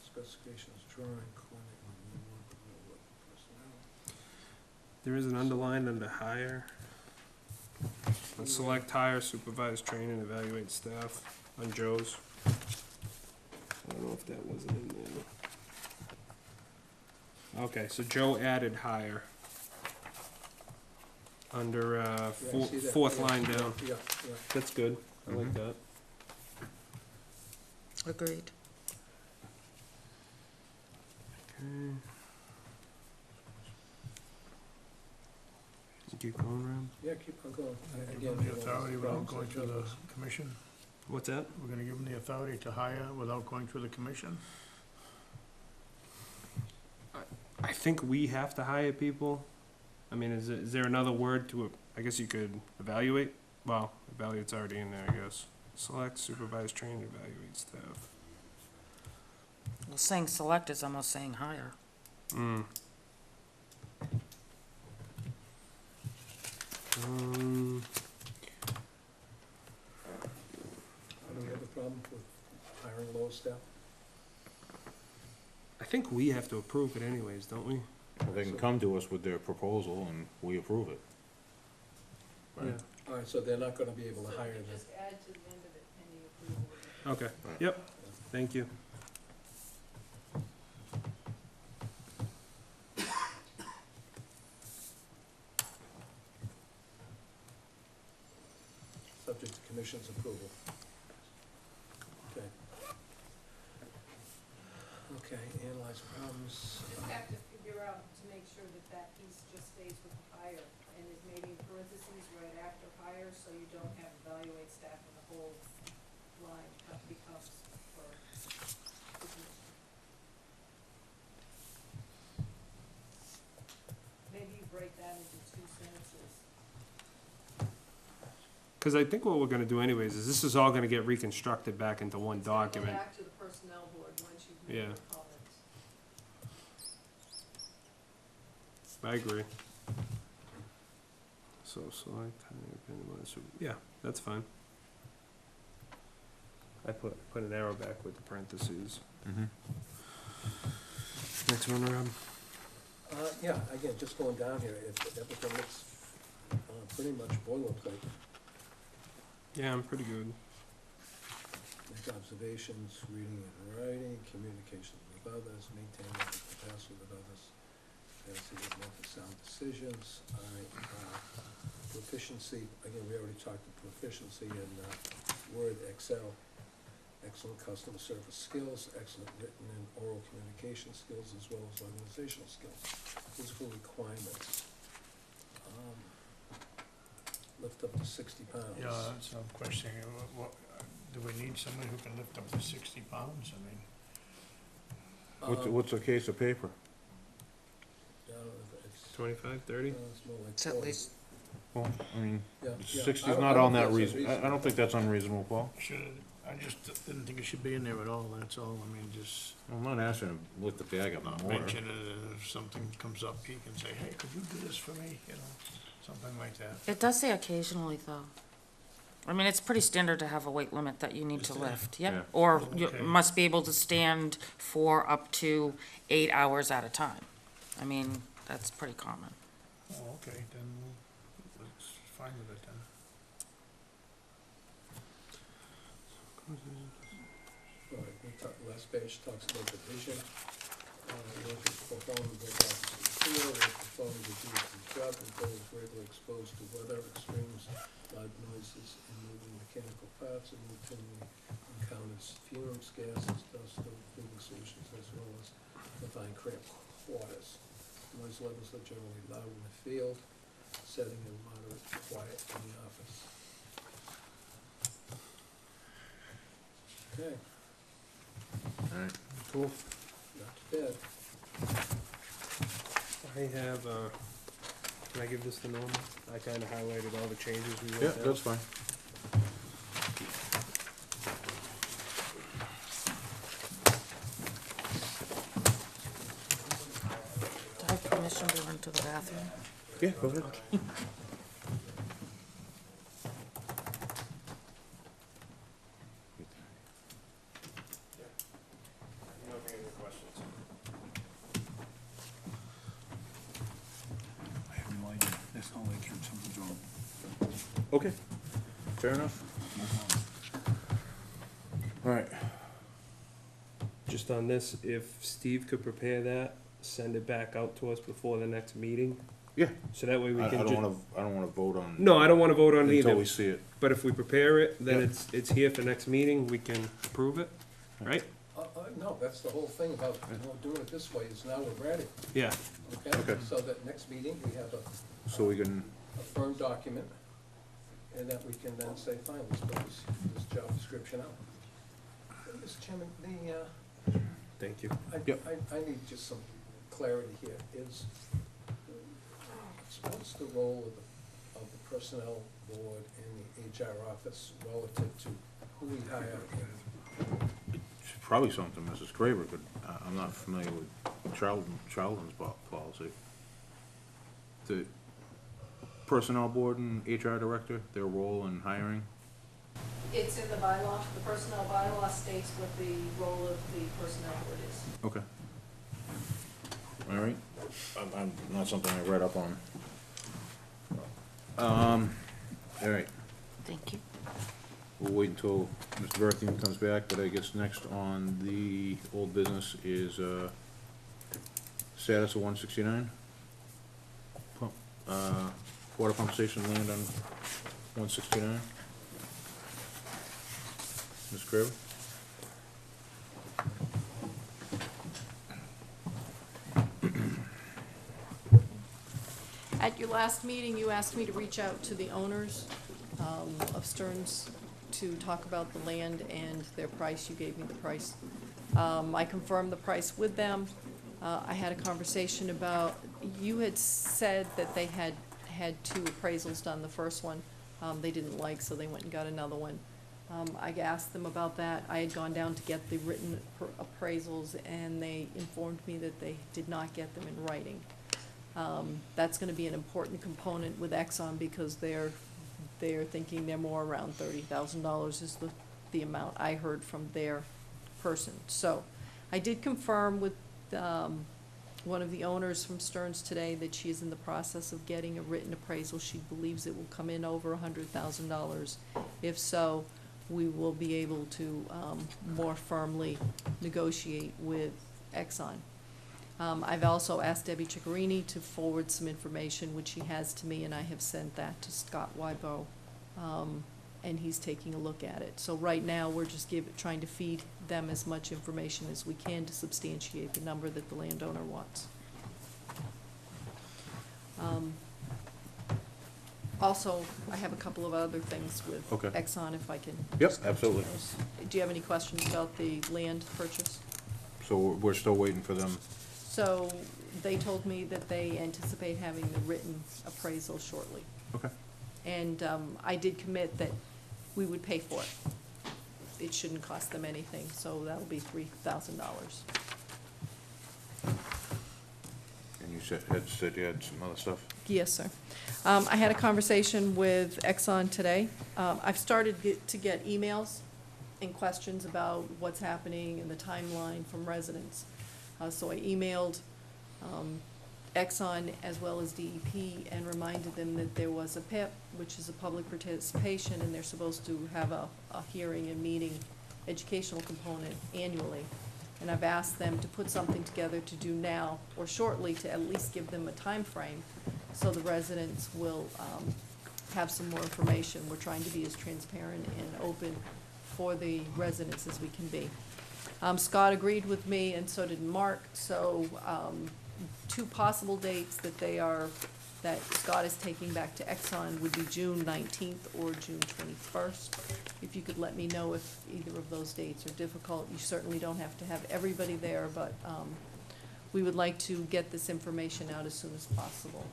specifications, drawing, coordinate with new work with new work personnel. There is an underline under hire. Select, hire, supervise, train, and evaluate staff on Joe's. I don't know if that wasn't in there. Okay, so Joe added hire. Under, Yeah, I see that. fourth Yeah, line yeah, down. Yeah, That's good. I like Mhm. that. Agreed. Okay. Keep going, Rob. yeah, keep on going. Give Again, them the you know, authority without problems going like through the others. commission? What's that? We're gonna give them the authority to hire without going through the commission? I think we have to hire people. I mean, is there another word to it? I guess you could evaluate. Well, evaluate's already in there, I guess. Select, supervise, train, evaluate staff. Well, saying select is almost saying hire. Mm. Do we have a problem with hiring low staff? I think we have to approve it anyways, don't we? Well, they can come to us with their proposal and we approve it. Right? All right, so they're not gonna be able to hire them. Just add to the end of it pending approval. Okay, Right. yep, thank you. Subject to commission's approval. Okay. Okay, analyze problems. Just have to figure out to make sure that that piece just stays with the hire, and is maybe in parentheses right after hire, so you don't have evaluate staff in the whole line, that becomes for the commission. Maybe you break that into two sentences. Cause I think what we're gonna do anyways is this is all gonna get reconstructed back into one It's gonna go document. back to the personnel board once you've made Yeah. your comments. I agree. So select, yeah, that's fine. I put an arrow back with the parentheses. Mhm. Next one, Rob. Yeah, again, just going down here, if everything looks, pretty much boilerplate. Yeah, I'm pretty good. Make observations, reading and writing, communication with others, maintaining the capacity with others, capacity to make sound decisions. All right, proficiency, again, we already talked about proficiency in Word, Excel, excellent customer service skills, excellent written and oral communication skills, as well as organizational skills. Physical requirements. Lift up to 60 pounds. Yeah, that's I'm questioning, do we need somebody who can lift up to 60 pounds? I mean, What's a case of paper? Yeah, it's, 25, 30? it's more like It's at 40. least, Well, I mean, Yeah, yeah. 60's I not don't on that think that's reason, I don't unreasonable. think that's unreasonable, Paul. I just didn't think it should be in there at all, that's all. I mean, just I'm not asking him to lift the bag up not more. mention it, and if something comes up, he can say, hey, could you do this for me? You know, something like that. it does say occasionally, though. I mean, it's pretty standard to have a weight limit that you need to lift, Yeah. yep. Or you Okay. must be able to stand for up to 8 hours at a time. I mean, that's pretty common. Oh, okay, then let's fine with it then. All right, last page talks about the vision. Work is performed by officers in the field, work performed with duties and job, employees regularly exposed to weather extremes, loud noises, and moving mechanical parts, and routinely encounters fumes, gases, dust, or cleaning solutions, as well as confined cramped quarters. Noise levels are generally loud in the field, setting and moderate quiet in the office. Okay, Alright, cool. not too bad. I have, can I give this to Norma? I kinda highlighted all the changes we Yeah, worked out. that's fine. Do I have permission to run to the bathroom? Yeah, go ahead. I have no idea. That's not like him, something's wrong. Okay, fair enough. All right, Just on this, if Steve could prepare that, send it back out to us before the next meeting, yeah, so that way we I can don't just. wanna vote on. No, I don't wanna vote on it Until either, we see it. but if we prepare it, then Yep. it's here for next meeting, we can approve it, right? No, that's the whole thing about, doing it this way, is now we're ready, Yeah. okay? Okay. So that next meeting, we have So we can, a firm document, and that we can then say, fine, let's put this job description out. Mr. Chairman, Thank you. Yep. I need just some clarity here, what's the role of the personnel board and the HR office relative to who we hire and it's probably something Mrs. Craver could, I'm not familiar with Charlton's policy. The personnel board and HR director, their role in hiring, It's in the bylaw, the personnel bylaw states what the role of the personnel board is. okay. All right, I'm, not something I read up on. All right, Thank you. we'll wait until Mr. Bertheum comes back, but I guess next on the old business is, status of 169. Water pump station land on 169. Ms. Craver? At your last meeting, you asked me to reach out to the owners of Stearns to talk about the land and their price. You gave me the price. I confirmed the price with them. I had a conversation about, you had said that they had 2 appraisals done, the first one they didn't like, so they went and got another one. I asked them about that. I had gone down to get the written appraisals, and they informed me that they did not get them in writing. That's gonna be an important component with Exxon, because they're thinking they're more around $30,000 is the amount I heard from their person. So, I did confirm with, one of the owners from Stearns today that she is in the process of getting a written appraisal. She believes it will come in over $100,000. If so, we will be able to, more firmly negotiate with Exxon. I've also asked Debbie Ciccarini to forward some information, which she has to me, and I have sent that to Scott Wybo, and he's taking a look at it. So right now, we're just trying to feed them as much information as we can to substantiate the number that the landowner wants. Also, I have a couple of other things with Okay. Exxon, if I can. Yep, just go through absolutely. those. Do you have any questions about the land purchase? So we're still waiting for them. So they told me that they anticipate having the written appraisal shortly. Okay. And I did commit that we would pay for it. It shouldn't cost them anything, so that'll be $3,000. And you said you had some other stuff? Yes, sir. I had a conversation with Exxon today. I've started to get emails and questions about what's happening and the timeline from residents. So I emailed Exxon as well as DEP and reminded them that there was a PIP, which is a public participation, and they're supposed to have a hearing and meeting educational component annually. And I've asked them to put something together to do now or shortly to at least give them a time frame, so the residents will have some more information. We're trying to be as transparent and open for the residents as we can be. Scott agreed with me, and so did Mark, so 2 possible dates that Scott is taking back to Exxon would be June 19th or June 21st. If you could let me know if either of those dates are difficult. You certainly don't have to have everybody there, but we would like to get this information out as soon as possible.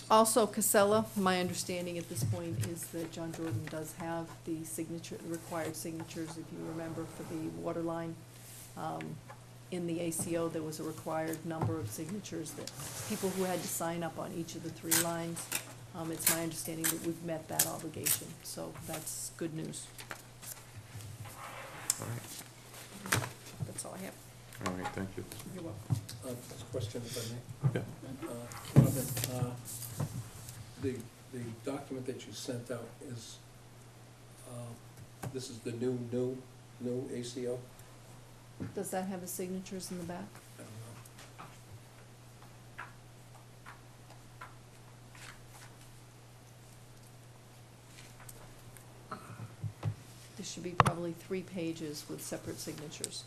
Also, Casella, my understanding at this point is that John Jordan does have the signature, required signatures, if you remember, for the water line. In the ACO, there was a required number of signatures that, people who had to sign up on each of the 3 lines. It's my understanding that we've met that obligation, so that's good news. All right, That's all I have. all right, thank you. You're welcome. Just a question, if I may. Yeah. Robin, the document that you sent out is, this is the new ACO? Does that have the signatures in the back? I don't know. There should be probably 3 pages with separate signatures.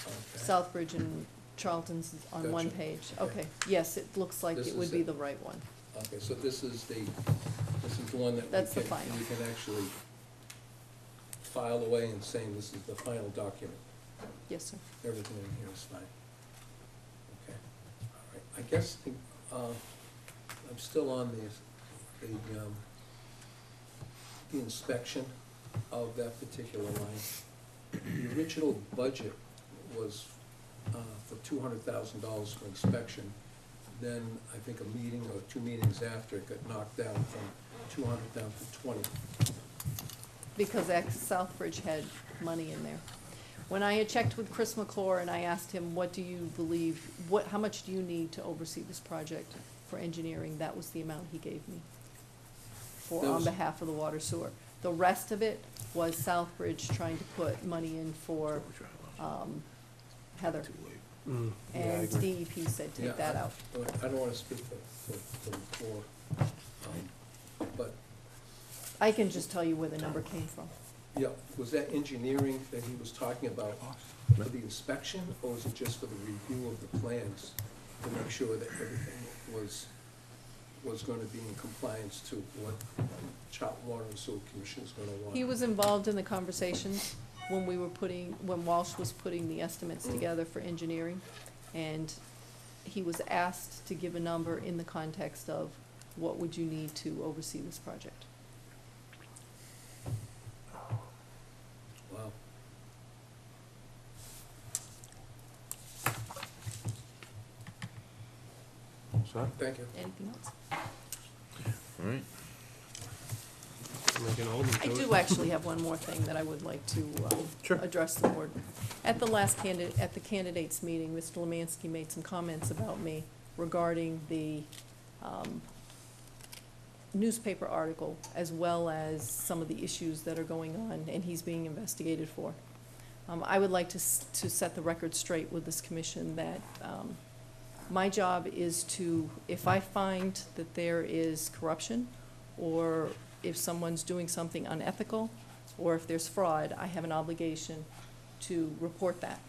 Okay. Southbridge and Charlton's is on one Gotcha. page. Okay. Okay, yes, it looks like This it would is be it. the right one. Okay, so this is the one that That's the final. we can actually file away and saying this is the final document. Yes, sir. Everything in here is fine. Okay, all right. I guess, I'm still on the inspection of that particular line. The original budget was for $200,000 for inspection. Then, I think a meeting or 2 meetings after, it got knocked down from 200 down to 20. Because Southbridge had money in there. When I had checked with Chris McClure and I asked him, what do you believe, how much do you need to oversee this project for engineering, that was the amount he gave me That on was- behalf of the water sewer. The rest of it was Southbridge trying to put money in for Heather. Mm, yeah, I And agree. DEP said Yeah, take that out. I don't wanna speak for McClure, but, I can just tell you where the number came from. yeah, was that engineering that he was talking about for the inspection, or was it just for the review of the plans to make sure that everything was gonna be in compliance to what Charlton Water and Sewer Commission is gonna want? He was involved in the conversations when when Walsh was putting the estimates together for engineering. And he was asked to give a number in the context of what would you need to oversee this project. Wow. So, Thank you. Anything else? all right, Make an old one I to it. do actually have one more thing that I would like to Sure. address the board. At the candidates meeting, Mr. Lemansky made some comments about me regarding the newspaper article, as well as some of the issues that are going on and he's being investigated for. I would like to set the record straight with this commission that my job is to, if I find that there is corruption, or if someone's doing something unethical, or if there's fraud, I have an obligation to report that.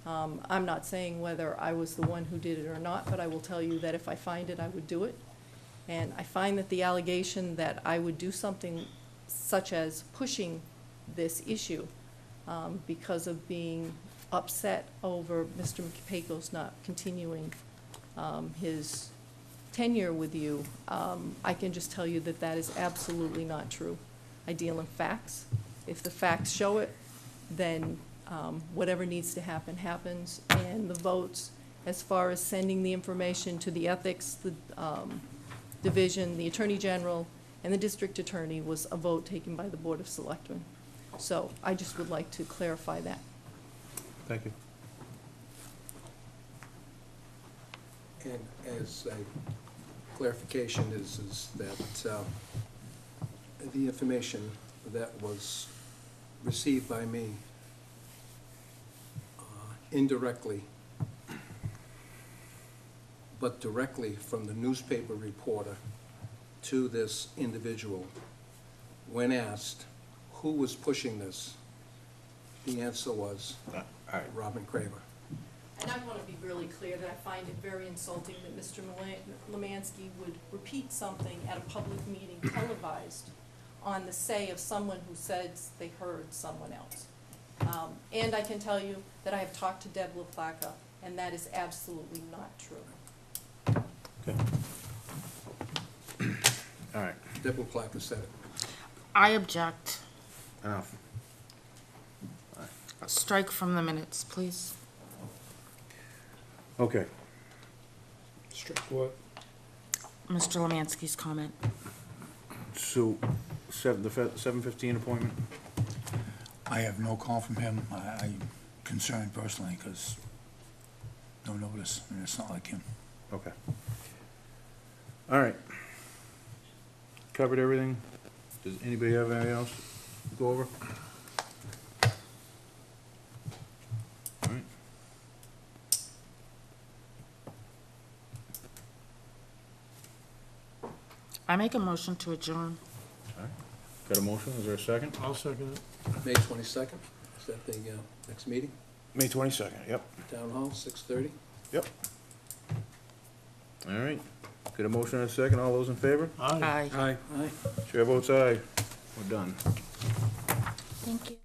I'm not saying whether I was the one who did it or not, but I will tell you that if I find it, I would do it. And I find that the allegation that I would do something such as pushing this issue because of being upset over Mr. Paco's not continuing his tenure with you, I can just tell you that that is absolutely not true. I deal in facts. If the facts show it, then whatever needs to happen, happens. And the votes, as far as sending the information to the ethics, the division, the Attorney General, and the District Attorney, was a vote taken by the Board of Selectmen. So I just would like to clarify that. thank you. And as a clarification is that the information that was received by me indirectly, but directly from the newspaper reporter to this individual, when asked who was pushing this, the answer was All right, Robin Craver. And I want to be really clear that I find it very insulting that Mr. Lemansky would repeat something at a public meeting televised on the say of someone who says they heard someone else. And I can tell you that I have talked to Deb LaPlaca, and that is absolutely not true. All right, Deborah Placker said it. I object. enough. Strike from the minutes, please. Okay, Strike what? Mr. Lemansky's comment. so, the 7:15 appointment? I have no call from him. I'm concerned personally, because no notice, and it's not like him. Okay. All right. Covered everything? Does anybody have anything else to go over? All right. I make a motion to adjourn. Got a motion? Is there a second? I'll second it. May 22nd, is that the next meeting? May 22nd, yep. Town Hall, 6:30? Yep. All right. Got a motion and a second. All those in favor? Aye. Aye. Aye. Chair votes aye. We're done. Thank you.